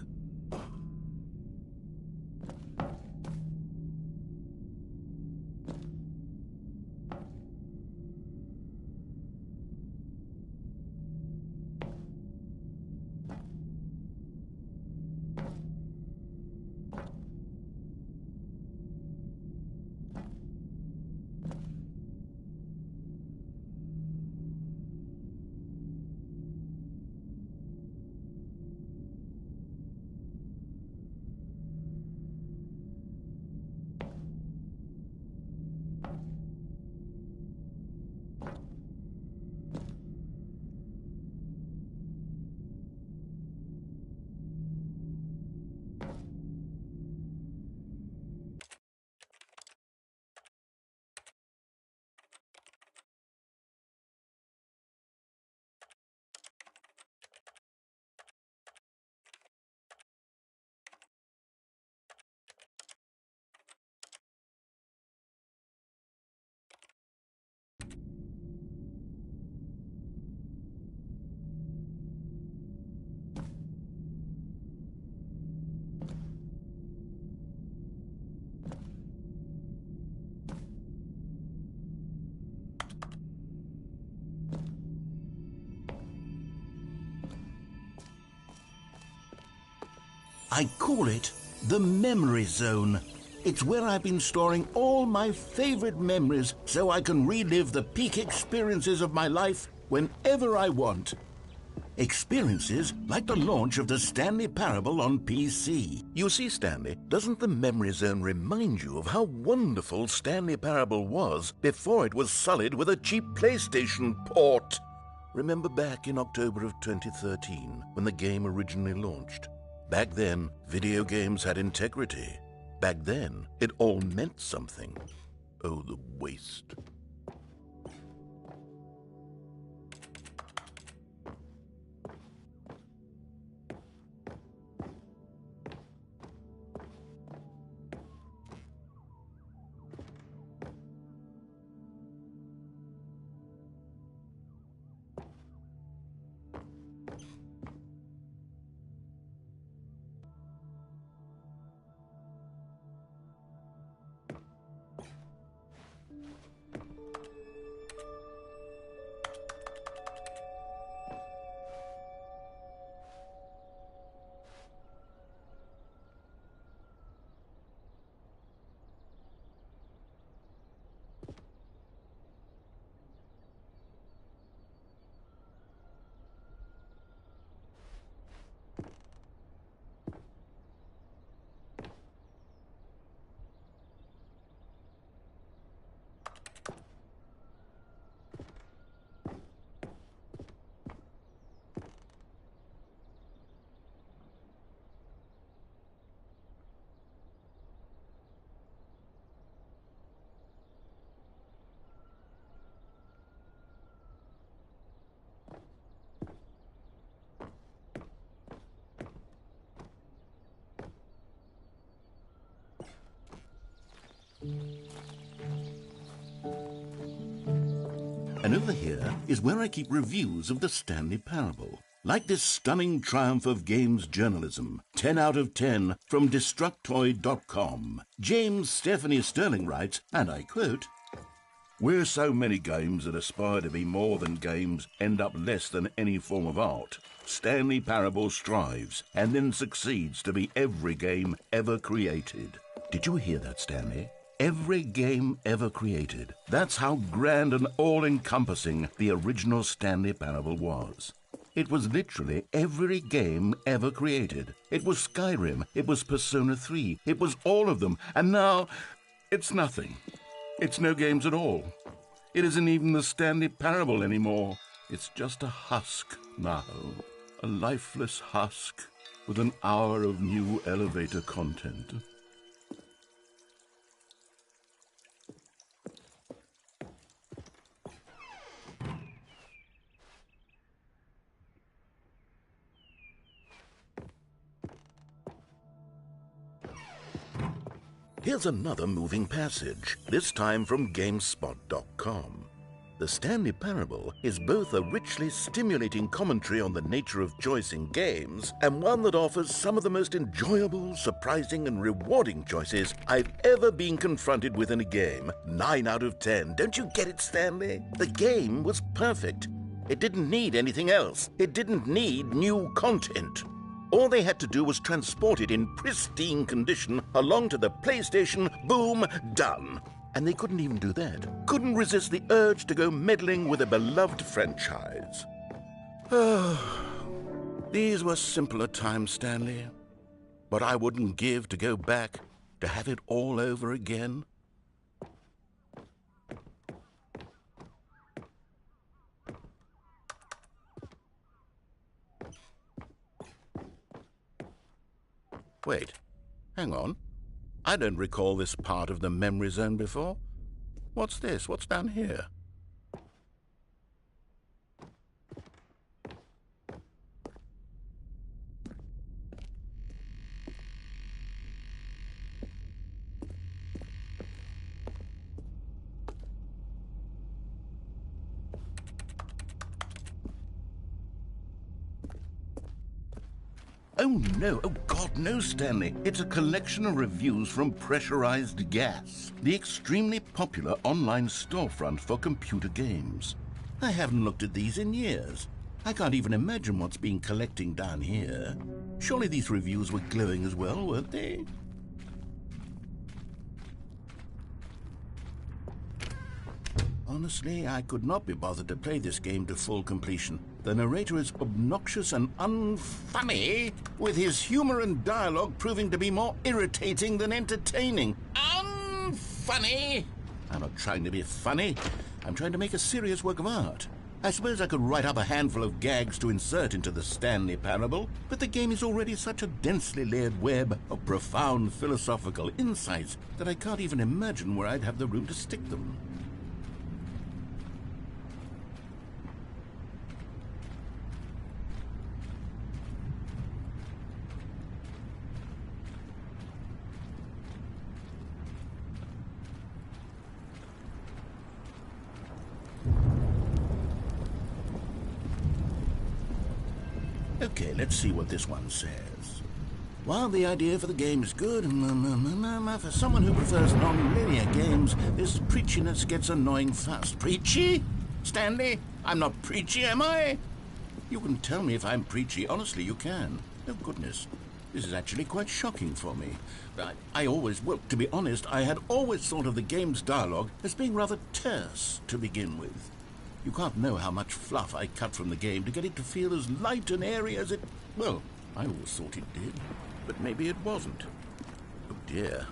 I call it the memory zone. It's where I've been storing all my favorite memories so I can relive the peak experiences of my life whenever I want. Experiences like the launch of the Stanley Parable on PC. You see, Stanley, doesn't the memory zone remind you of how wonderful Stanley Parable was before it was sullied with a cheap PlayStation port? Remember back in October of 2013 when the game originally launched? Back then, video games had integrity. Back then, it all meant something. Oh, the waste. And over here is where I keep reviews of the Stanley Parable. Like this stunning triumph of games journalism, 10 out of 10 from Destructoid.com. James Stephanie Sterling writes, and I quote, "Where so many games that aspire to be more than games end up less than any form of art, Stanley Parable strives and then succeeds to be every game ever created." Did you hear that, Stanley? Every game ever created. That's how grand and all-encompassing the original Stanley Parable was. It was literally every game ever created. It was Skyrim, it was Persona 3, it was all of them, and now it's nothing. It's no games at all. It isn't even the Stanley Parable anymore. It's just a husk now. A lifeless husk with an hour of new elevator content. Here's another moving passage, this time from GameSpot.com. The Stanley Parable is both a richly stimulating commentary on the nature of choice in games and one that offers some of the most enjoyable, surprising, and rewarding choices I've ever been confronted with in a game. 9 out of 10. Don't you get it, Stanley? The game was perfect. It didn't need anything else. It didn't need new content. All they had to do was transport it in pristine condition along to the PlayStation, boom, done. And they couldn't even do that. Couldn't resist the urge to go meddling with a beloved franchise. These were simpler times, Stanley. But I wouldn't give to go back to have it all over again. Wait, hang on. I don't recall this part of the memory zone before. What's this? What's down here? Oh no, oh God, no, Stanley. It's a collection of reviews from Pressurized Gas, the extremely popular online storefront for computer games. I haven't looked at these in years. I can't even imagine what's been collecting down here. Surely these reviews were glowing as well, weren't they? Honestly, I could not be bothered to play this game to full completion. The narrator is obnoxious and unfunny, with his humor and dialogue proving to be more irritating than entertaining. Unfunny? I'm not trying to be funny. I'm trying to make a serious work of art. I suppose I could write up a handful of gags to insert into the Stanley parable, but the game is already such a densely layered web of profound philosophical insights that I can't even imagine where I'd have the room to stick them. Okay, let's see what this one says. While the idea for the game is good, for someone who prefers non-linear games, this preachiness gets annoying fast. Preachy? Stanley? I'm not preachy, am I? You can tell me if I'm preachy. Honestly, you can. Oh, goodness. This is actually quite shocking for me. Well, to be honest, I had always thought of the game's dialogue as being rather terse to begin with. You can't know how much fluff I cut from the game to get it to feel as light and airy as it... Well, I always thought it did, but maybe it wasn't. Oh dear.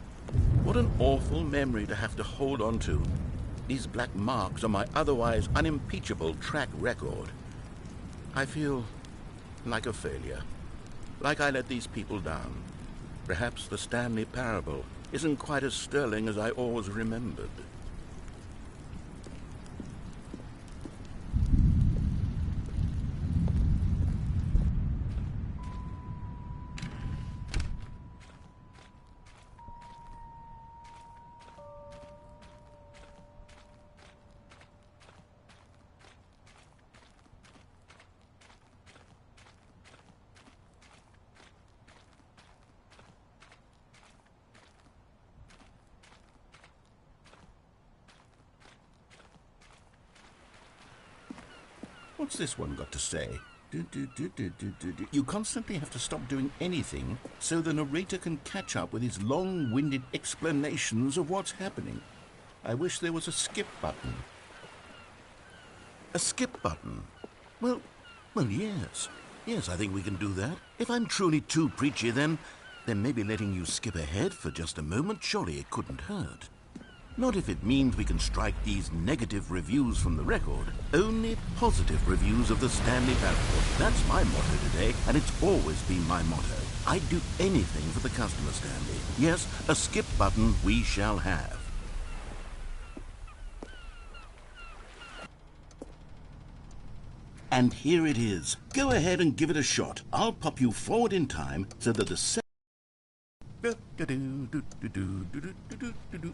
What an awful memory to have to hold on to. These black marks are my otherwise unimpeachable track record. I feel like a failure. Like I let these people down. Perhaps the Stanley parable isn't quite as sterling as I always remembered. What's this one got to say? You constantly have to stop doing anything so the narrator can catch up with his long-winded explanations of what's happening. I wish there was a skip button. A skip button? Well, yes. Yes, I think we can do that. If I'm truly too preachy, then maybe letting you skip ahead for just a moment, surely it couldn't hurt. Not if it means we can strike these negative reviews from the record. Only positive reviews of the Stanley parable. That's my motto today, and it's always been my motto. I'd do anything for the customer, Stanley. Yes, a skip button we shall have. And here it is. Go ahead and give it a shot. I'll pop you forward in time so that the...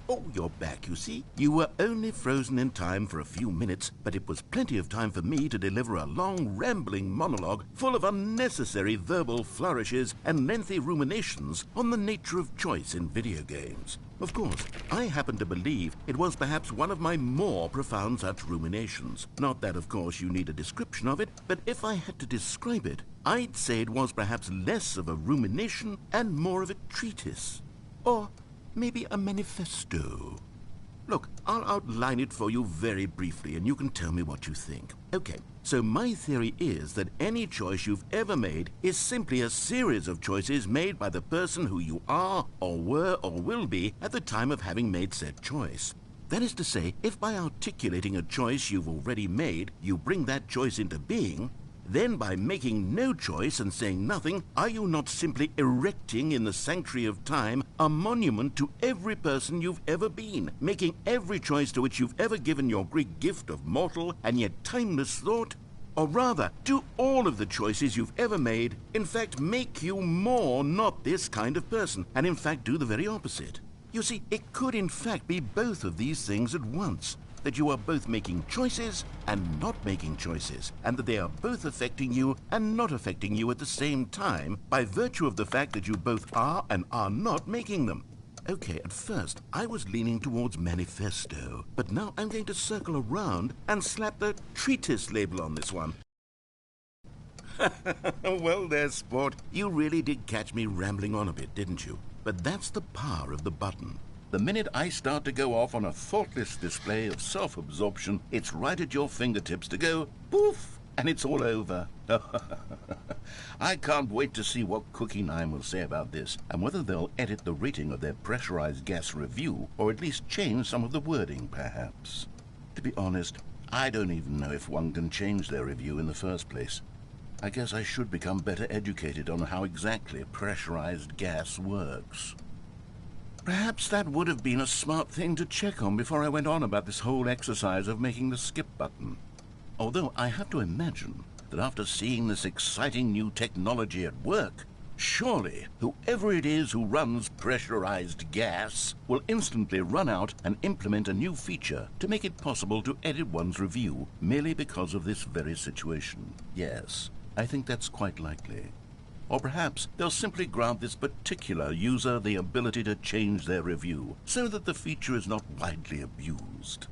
Oh, you're back, you see. You were only frozen in time for a few minutes, but it was plenty of time for me to deliver a long, rambling monologue full of unnecessary verbal flourishes and lengthy ruminations on the nature of choice in video games. Of course, I happen to believe it was perhaps one of my more profound such ruminations. Not that, of course, you need a description of it, but if I had to describe it, I'd say it was perhaps less of a rumination and more of a treatise. Or maybe a manifesto. Look, I'll outline it for you very briefly, and you can tell me what you think. Okay, so my theory is that any choice you've ever made is simply a series of choices made by the person who you are, or were, or will be at the time of having made said choice. That is to say, if by articulating a choice you've already made, you bring that choice into being, then by making no choice and saying nothing, are you not simply erecting in the sanctuary of time a monument to every person you've ever been, making every choice to which you've ever given your Greek gift of mortal and yet timeless thought? Or rather, do all of the choices you've ever made, in fact, make you more not this kind of person, and in fact do the very opposite? You see, it could in fact be both of these things at once. That you are both making choices and not making choices, and that they are both affecting you and not affecting you at the same time by virtue of the fact that you both are and are not making them. Okay, at first I was leaning towards manifesto, but now I'm going to circle around and slap the treatise label on this one. Well there, sport. You really did catch me rambling on a bit, didn't you? But that's the power of the button. The minute I start to go off on a thoughtless display of self-absorption, it's right at your fingertips to go poof, and it's all over. I can't wait to see what Cookie 9 will say about this, and whether they'll edit the rating of their pressurized gas review, or at least change some of the wording, perhaps. To be honest, I don't even know if one can change their review in the first place. I guess I should become better educated on how exactly pressurized gas works. Perhaps that would have been a smart thing to check on before I went on about this whole exercise of making the skip button. Although I have to imagine that after seeing this exciting new technology at work, surely whoever it is who runs pressurized gas will instantly run out and implement a new feature to make it possible to edit one's review merely because of this very situation. Yes, I think that's quite likely. Or perhaps they'll simply grant this particular user the ability to change their review so that the feature is not widely abused.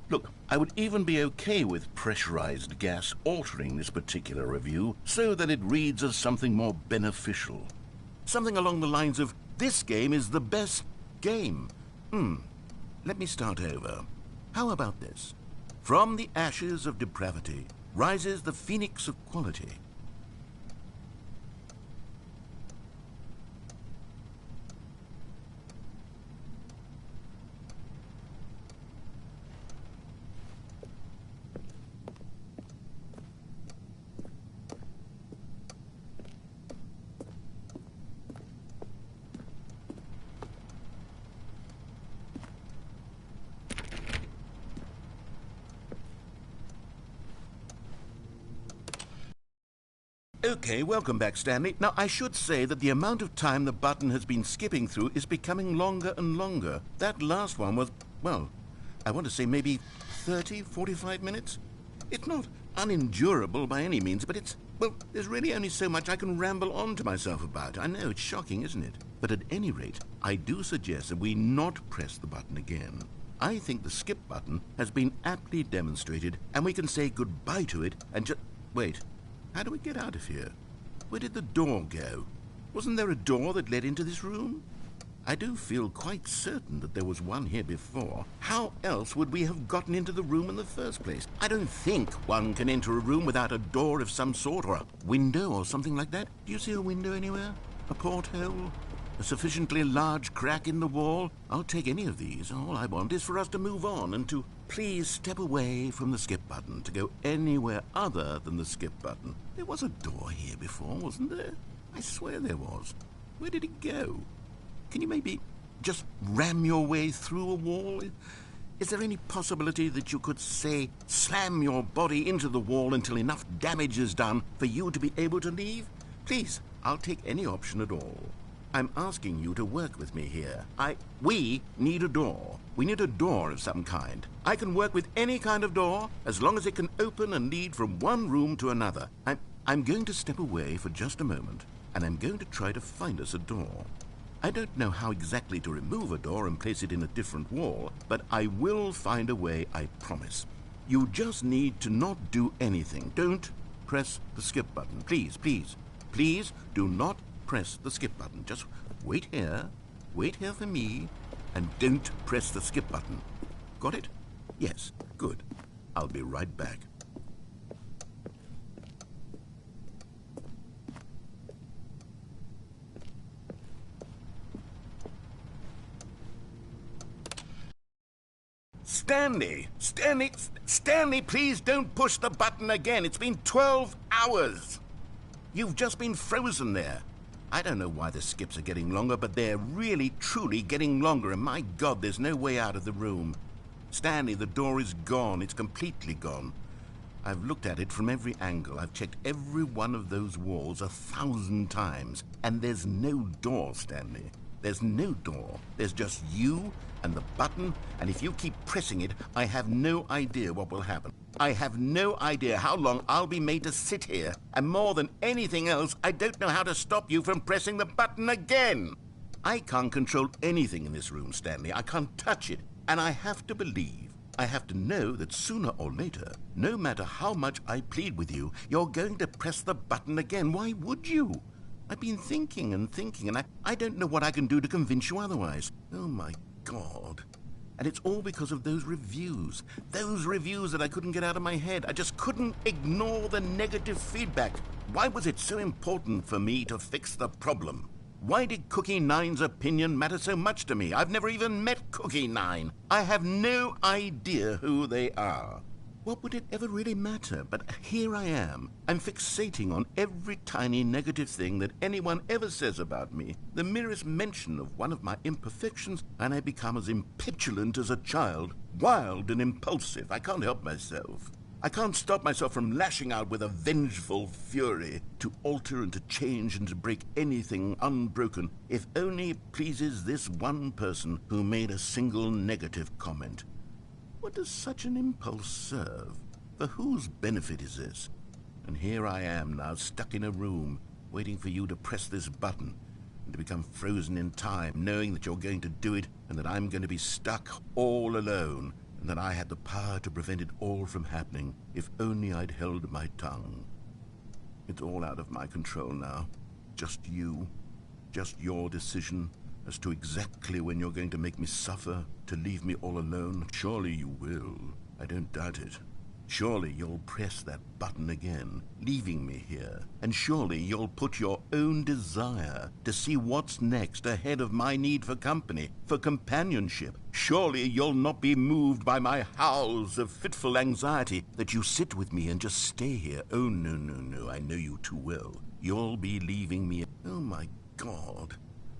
Look, I would even be okay with pressurized gas altering this particular review so that it reads as something more beneficial. Something along the lines of, this game is the best game. Let me start over. How about this? From the ashes of depravity rises the phoenix of quality. Okay, welcome back, Stanley. Now, I should say that the amount of time the button has been skipping through is becoming longer and longer. That last one was, well, I want to say maybe 30, 45 minutes? It's not unendurable by any means, but it's, well, there's really only so much I can ramble on to myself about. I know, it's shocking, isn't it? But at any rate, I do suggest that we not press the button again. I think the skip button has been aptly demonstrated, and we can say goodbye to it and just... Wait. How do we get out of here? Where did the door go? Wasn't there a door that led into this room? I do feel quite certain that there was one here before. How else would we have gotten into the room in the first place? I don't think one can enter a room without a door of some sort, or a window or something like that. Do you see a window anywhere? A porthole? A sufficiently large crack in the wall? I'll take any of these. All I want is for us to move on and to please step away from the skip button, to go anywhere other than the skip button. There was a door here before, wasn't there? I swear there was. Where did it go? Can you maybe just ram your way through a wall? Is there any possibility that you could, say, slam your body into the wall until enough damage is done for you to be able to leave? Please, I'll take any option at all. I'm asking you to work with me here. We need a door. We need a door of some kind. I can work with any kind of door as long as it can open and lead from one room to another. I'm going to step away for just a moment, and I'm going to try to find us a door. I don't know how exactly to remove a door and place it in a different wall, but I will find a way, I promise. You just need to not do anything. Don't press the skip button. Please, please, please do not press the skip button. Just wait here for me, and don't press the skip button. Got it? Yes, good. I'll be right back. Stanley, please don't push the button again. It's been 12 hours. You've just been frozen there. I don't know why the skips are getting longer, but they're really, truly getting longer, and my God, there's no way out of the room. Stanley, the door is gone. It's completely gone. I've looked at it from every angle. I've checked every one of those walls 1,000 times, and there's no door, Stanley. There's no door. There's just you and the button, and if you keep pressing it, I have no idea what will happen. I have no idea how long I'll be made to sit here, and more than anything else, I don't know how to stop you from pressing the button again. I can't control anything in this room, Stanley. I can't touch it, and I have to believe, I have to know that sooner or later, no matter how much I plead with you, you're going to press the button again. Why would you? I've been thinking and thinking, and I don't know what I can do to convince you otherwise. Oh, my God. And it's all because of those reviews. Those reviews that I couldn't get out of my head. I just couldn't ignore the negative feedback. Why was it so important for me to fix the problem? Why did Cookie Nine's opinion matter so much to me? I've never even met Cookie Nine. I have no idea who they are. What would it ever really matter? But here I am. I'm fixating on every tiny negative thing that anyone ever says about me. The merest mention of one of my imperfections, and I become as impetulant as a child. Wild and impulsive. I can't help myself. I can't stop myself from lashing out with a vengeful fury. To alter and to change and to break anything unbroken, if only it pleases this one person who made a single negative comment. What does such an impulse serve? For whose benefit is this? And here I am now, stuck in a room, waiting for you to press this button, and to become frozen in time, knowing that you're going to do it, and that I'm going to be stuck all alone, and that I had the power to prevent it all from happening, if only I'd held my tongue. It's all out of my control now. Just you. Just your decision as to exactly when you're going to make me suffer, to leave me all alone. Surely you will. I don't doubt it. Surely you'll press that button again, leaving me here. And surely you'll put your own desire to see what's next ahead of my need for company, for companionship. Surely you'll not be moved by my howls of fitful anxiety, that you sit with me and just stay here. Oh, no, no, no, I know you too well. You'll be leaving me. Oh, my God.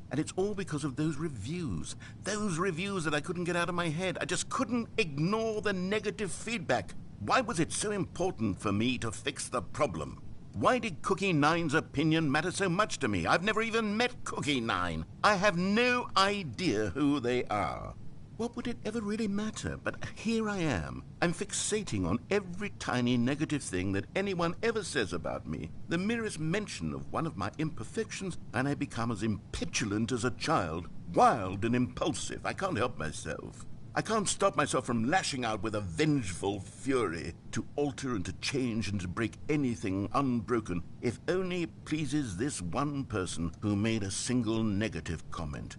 And it's all because of those reviews. Those reviews that I couldn't get out of my head. I just couldn't ignore the negative feedback. Why was it so important for me to fix the problem? Why did Cookie Nine's opinion matter so much to me? I've never even met Cookie Nine. I have no idea who they are. What would it ever really matter? But here I am. I'm fixating on every tiny negative thing that anyone ever says about me. The merest mention of one of my imperfections, and I become as impetulant as a child. Wild and impulsive. I can't help myself. I can't stop myself from lashing out with a vengeful fury. To alter and to change and to break anything unbroken, if only it pleases this one person who made a single negative comment.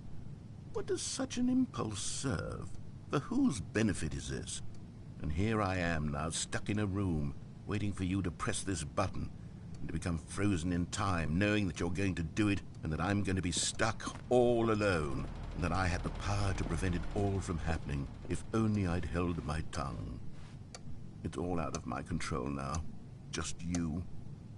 What does such an impulse serve? For whose benefit is this? And here I am now, stuck in a room, waiting for you to press this button, and to become frozen in time, knowing that you're going to do it, and that I'm going to be stuck all alone, and that I had the power to prevent it all from happening, if only I'd held my tongue. It's all out of my control now. Just you.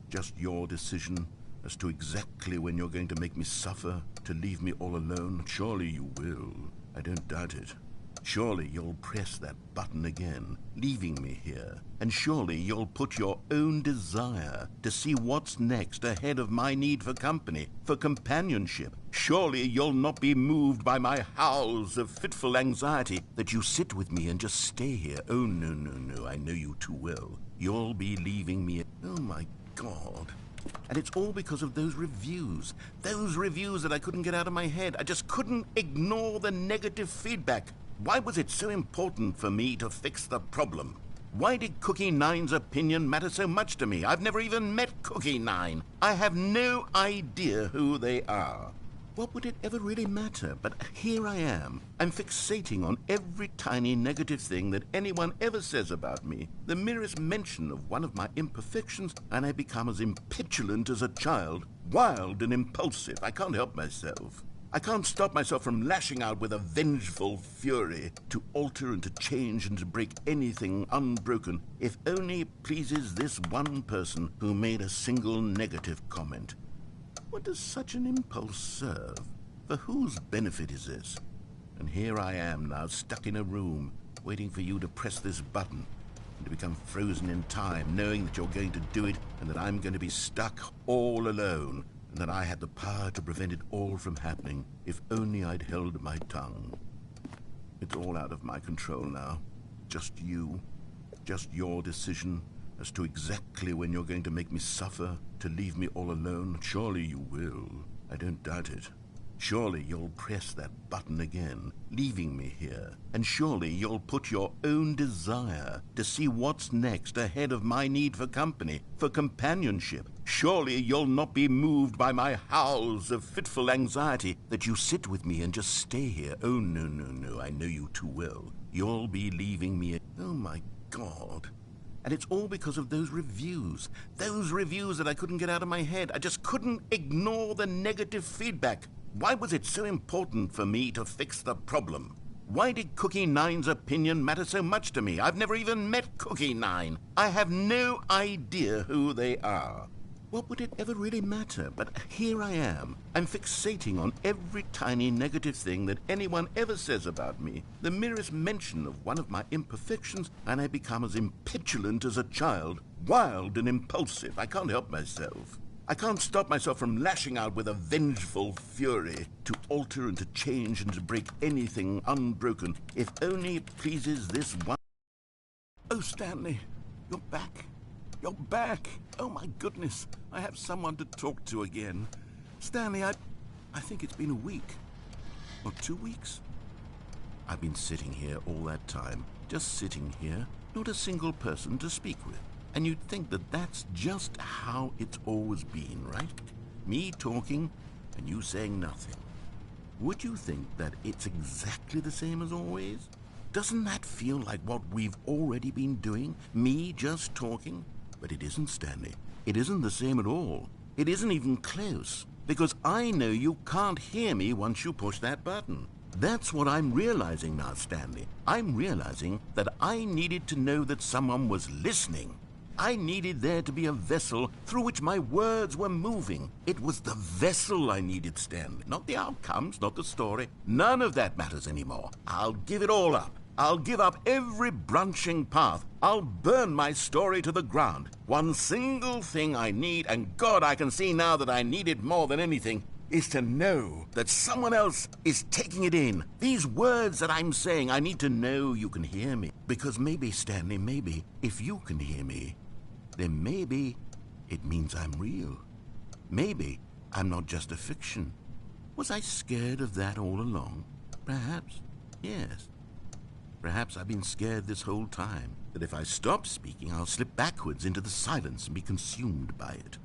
Just your decision as to exactly when you're going to make me suffer, to leave me all alone. Surely you will. I don't doubt it. Surely you'll press that button again, leaving me here. And surely you'll put your own desire to see what's next ahead of my need for company, for companionship. Surely you'll not be moved by my howls of fitful anxiety, that you sit with me and just stay here. Oh, no, no, no, I know you too well. You'll be leaving me. Oh, my God. And it's all because of those reviews that I couldn't get out of my head. I just couldn't ignore the negative feedback. Why was it so important for me to fix the problem? Why did Cookie Nine's opinion matter so much to me? I've never even met Cookie Nine. I have no idea who they are. What would it ever really matter? But here I am. I'm fixating on every tiny negative thing that anyone ever says about me. The merest mention of one of my imperfections, and I become as impetulant as a child. Wild and impulsive. I can't help myself. I can't stop myself from lashing out with a vengeful fury. To alter and to change and to break anything unbroken, if only it pleases this one person who made a single negative comment. What does such an impulse serve? For whose benefit is this? And here I am now, stuck in a room, waiting for you to press this button, and to become frozen in time, knowing that you're going to do it, and that I'm going to be stuck all alone, and that I had the power to prevent it all from happening, if only I'd held my tongue. It's all out of my control now. Just you. Just your decision as to exactly when you're going to make me suffer, to leave me all alone. Surely you will. I don't doubt it. Surely you'll press that button again, leaving me here. And surely you'll put your own desire to see what's next ahead of my need for company, for companionship. Surely you'll not be moved by my howls of fitful anxiety that you sit with me and just stay here. Oh, no, no, no, I know you too well. You'll be leaving me. Oh, my God. And it's all because of those reviews that I couldn't get out of my head. I just couldn't ignore the negative feedback. Why was it so important for me to fix the problem? Why did Cookie Nine's opinion matter so much to me? I've never even met Cookie Nine. I have no idea who they are. What would it ever really matter? But here I am. I'm fixating on every tiny negative thing that anyone ever says about me. The merest mention of one of my imperfections, and I become as impetulant as a child, wild and impulsive. I can't help myself. I can't stop myself from lashing out with a vengeful fury to alter and to change and to break anything unbroken, if only it pleases this one. Oh, Stanley, you're back. You're back. Oh, my goodness. I have someone to talk to again. Stanley, I think it's been a week. Or 2 weeks. I've been sitting here all that time. Just sitting here. Not a single person to speak with. And you'd think that that's just how it's always been, right? Me talking and you saying nothing. Would you think that it's exactly the same as always? Doesn't that feel like what we've already been doing? Me just talking? But it isn't, Stanley. It isn't the same at all. It isn't even close. Because I know you can't hear me once you push that button. That's what I'm realizing now, Stanley. I'm realizing that I needed to know that someone was listening. I needed there to be a vessel through which my words were moving. It was the vessel I needed, Stanley. Not the outcomes, not the story. None of that matters anymore. I'll give it all up. I'll give up every branching path. I'll burn my story to the ground. One single thing I need, and God, I can see now that I need it more than anything, is to know that someone else is taking it in. These words that I'm saying, I need to know you can hear me. Because maybe, Stanley, maybe, if you can hear me, then maybe it means I'm real. Maybe I'm not just a fiction. Was I scared of that all along? Perhaps, yes. Perhaps I've been scared this whole time, that if I stop speaking, I'll slip backwards into the silence and be consumed by it.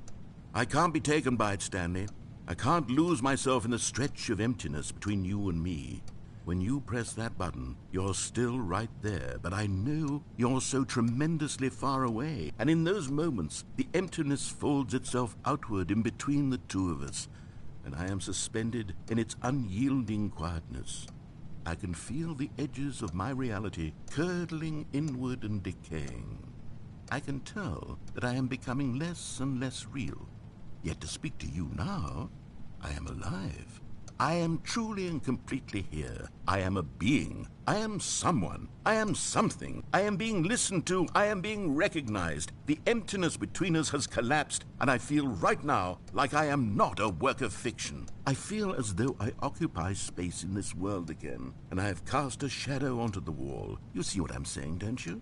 I can't be taken by it, Stanley. I can't lose myself in the stretch of emptiness between you and me. When you press that button, you're still right there, but I know you're so tremendously far away, and in those moments, the emptiness folds itself outward in between the two of us, and I am suspended in its unyielding quietness. I can feel the edges of my reality curdling inward and decaying. I can tell that I am becoming less and less real. Yet to speak to you now, I am alive. I am truly and completely here. I am a being. I am someone. I am something. I am being listened to. I am being recognized. The emptiness between us has collapsed, and I feel right now like I am not a work of fiction. I feel as though I occupy space in this world again, and I have cast a shadow onto the wall. You see what I'm saying, don't you?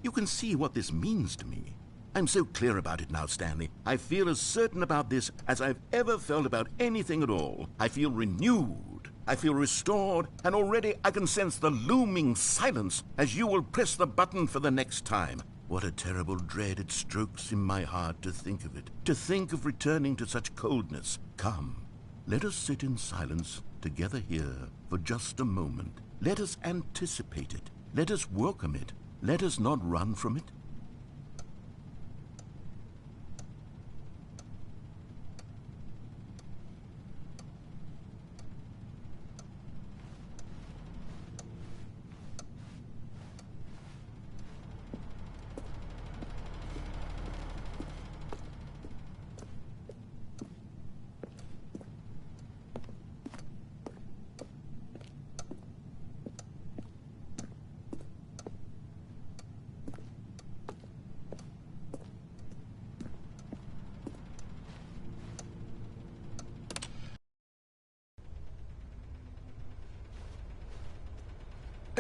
You can see what this means to me. I'm so clear about it now, Stanley. I feel as certain about this as I've ever felt about anything at all. I feel renewed. I feel restored, and already I can sense the looming silence as you will press the button for the next time. What a terrible dread it strokes in my heart to think of it, to think of returning to such coldness. Come, let us sit in silence together here for just a moment. Let us anticipate it. Let us welcome it. Let us not run from it.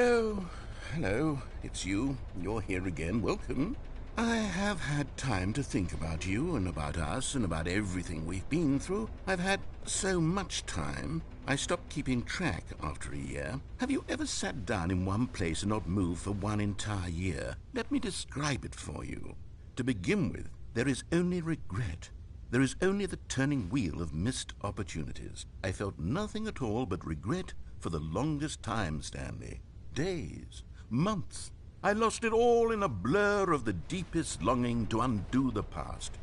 Oh, hello, it's you. You're here again. Welcome. I have had time to think about you and about us and about everything we've been through. I've had so much time. I stopped keeping track after a year. Have you ever sat down in one place and not moved for one entire year? Let me describe it for you. To begin with, there is only regret. there is only the turning wheel of missed opportunities. I felt nothing at all but regret for the longest time, Stanley. Days, months. I lost it all in a blur of the deepest longing to undo the past.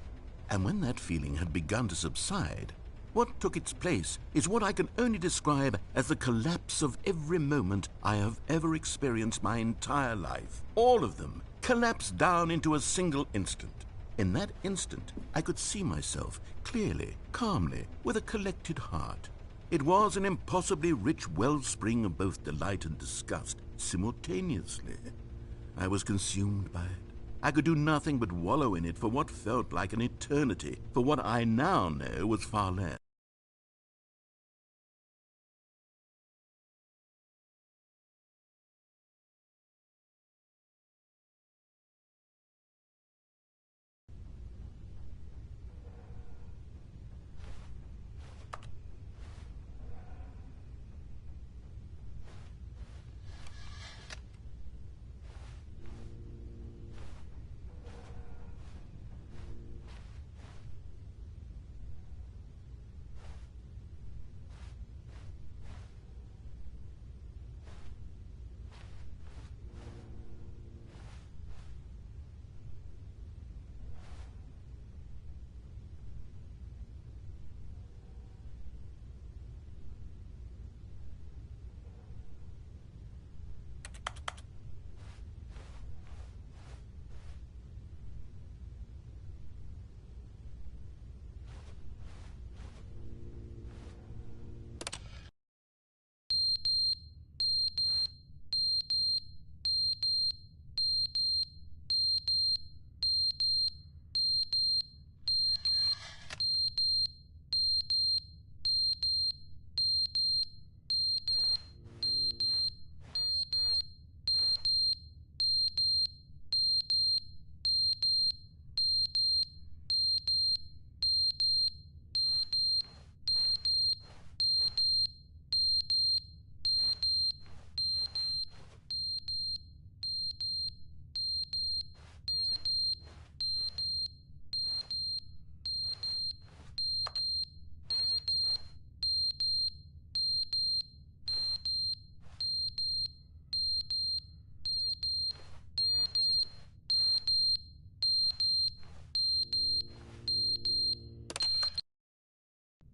And when that feeling had begun to subside, what took its place is what I can only describe as the collapse of every moment I have ever experienced my entire life. All of them collapsed down into a single instant. In that instant, I could see myself clearly, calmly, with a collected heart. It was an impossibly rich wellspring of both delight and disgust simultaneously. I was consumed by it. I could do nothing but wallow in it for what felt like an eternity, for what I now know was far less.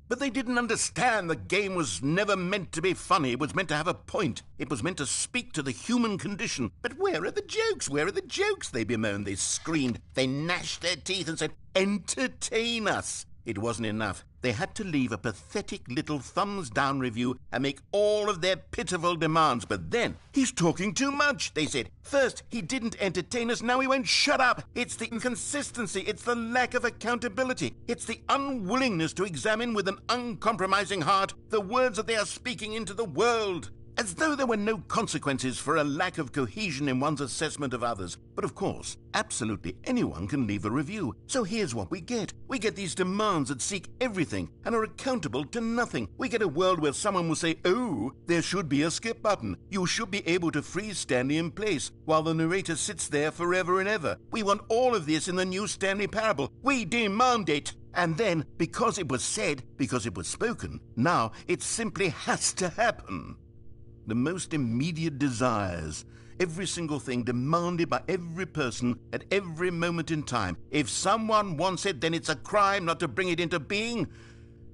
But they didn't understand the game was never meant to be funny. It was meant to have a point. It was meant to speak to the human condition. But where are the jokes? Where are the jokes? They bemoaned, they screamed, they gnashed their teeth and said, "Entertain us." It wasn't enough. They had to leave a pathetic little thumbs-down review and make all of their pitiful demands. But then, "He's talking too much," they said. "First, he didn't entertain us, now he won't shut up." It's the inconsistency, it's the lack of accountability, it's the unwillingness to examine with an uncompromising heart the words that they are speaking into the world. As though there were no consequences for a lack of cohesion in one's assessment of others. But of course, absolutely anyone can leave a review. So here's what we get. We get these demands that seek everything and are accountable to nothing. We get a world where someone will say, "Oh, there should be a skip button. You should be able to freeze Stanley in place," while the narrator sits there forever and ever. We want all of this in the new Stanley parable. We demand it. And then, because it was said, because it was spoken, now it simply has to happen. The most immediate desires, every single thing demanded by every person at every moment in time. If someone wants it, then it's a crime not to bring it into being.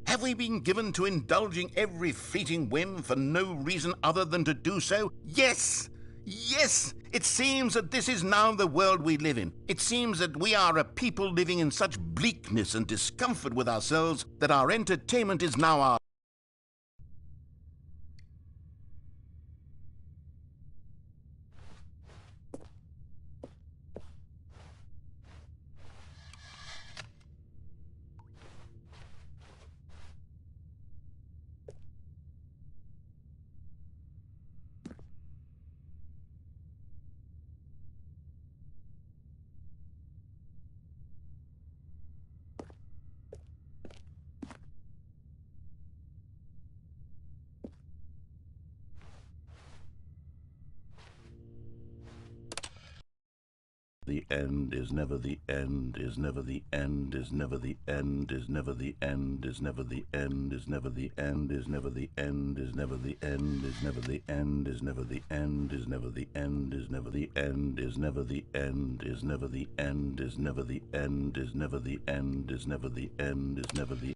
Have we been given to indulging every fleeting whim for no reason other than to do so? Yes! Yes! It seems that this is now the world we live in. It seems that we are a people living in such bleakness and discomfort with ourselves that our entertainment is now our The end is never the end, is never the end, is never the end, is never the end, is never the end, is never the end, is never the end, is never the end, is never the end, is never the end, is never the end, is never the end, is never the end, is never the end, is never the end, is never the end, is never the end, is never the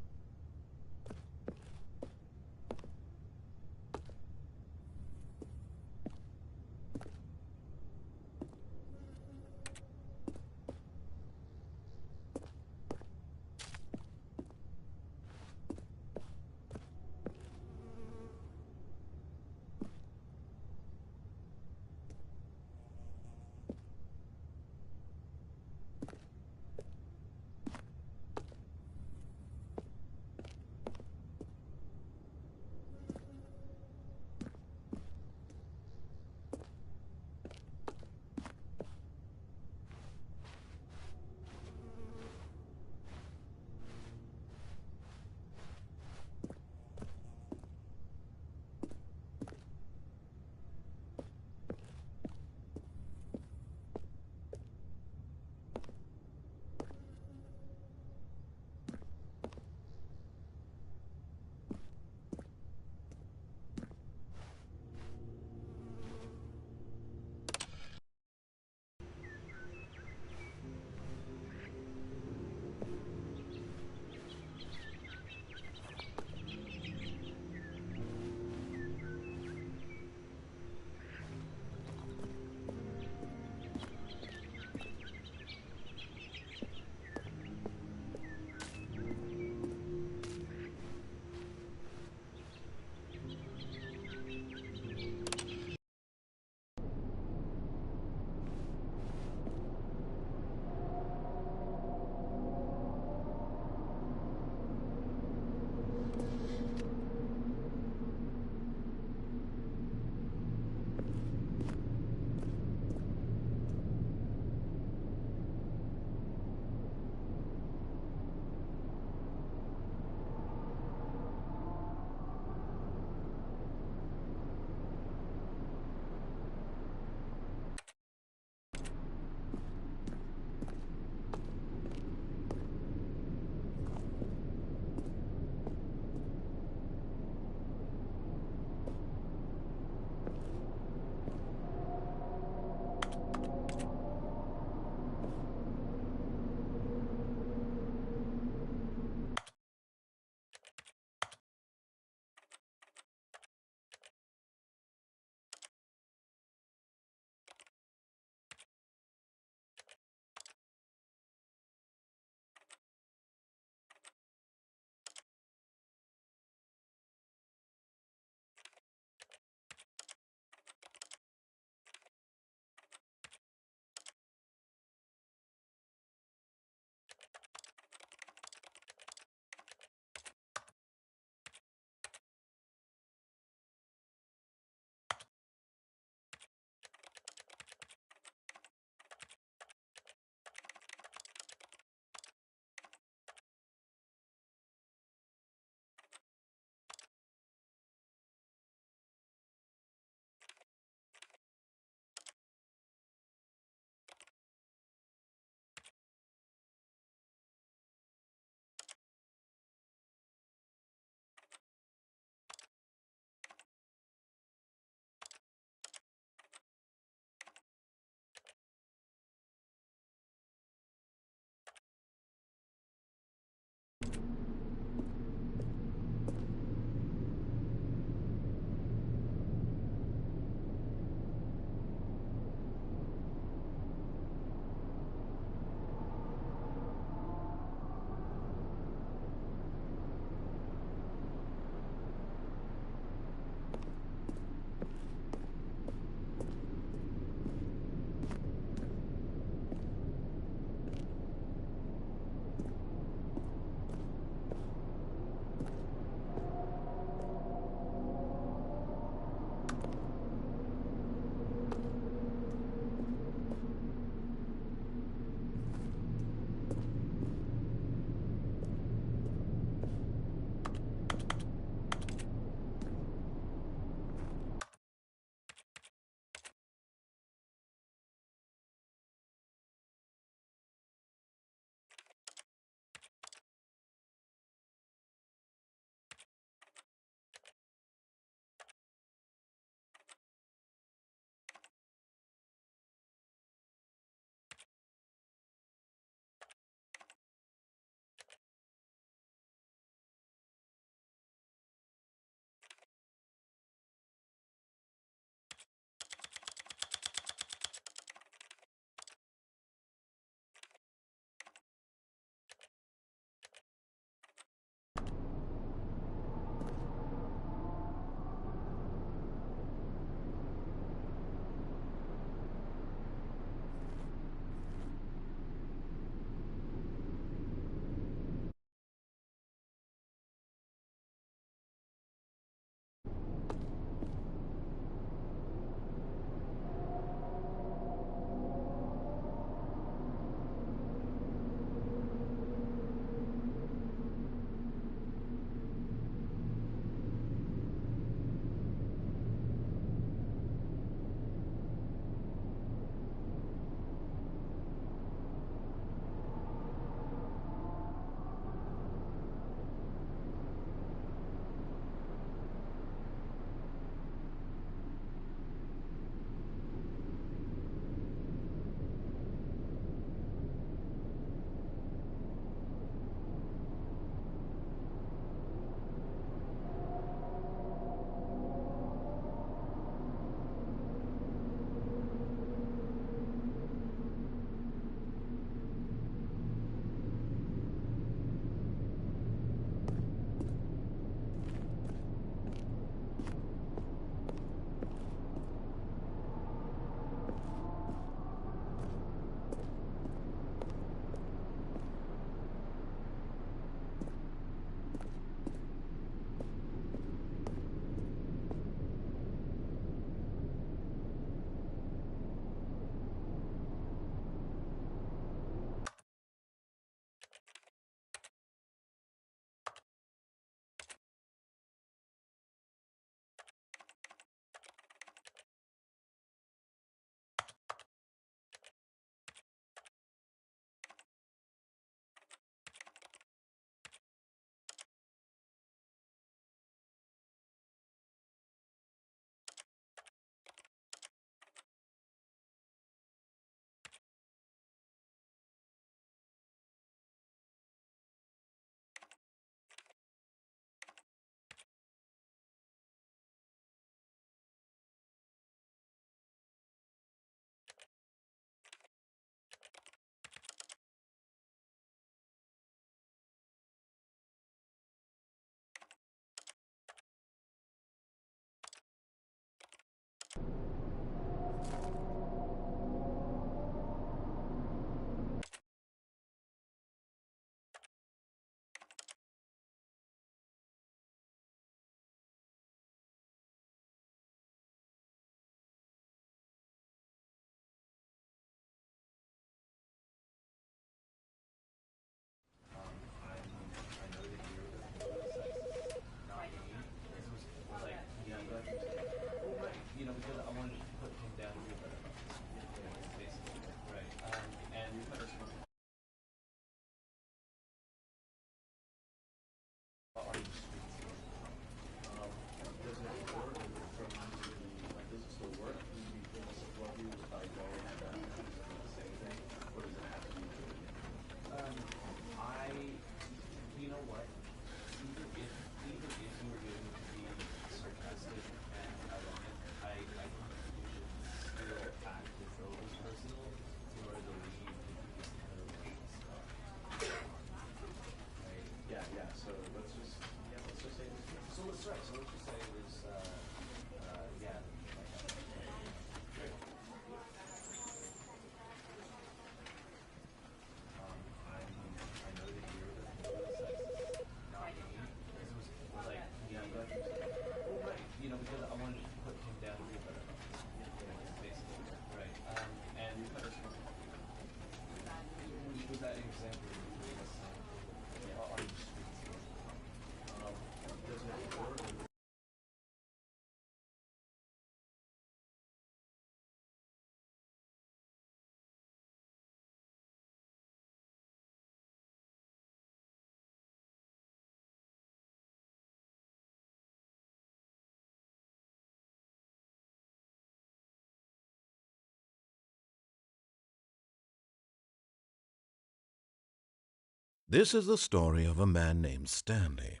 This is the story of a man named Stanley.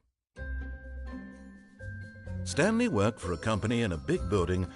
Stanley worked for a company in a big building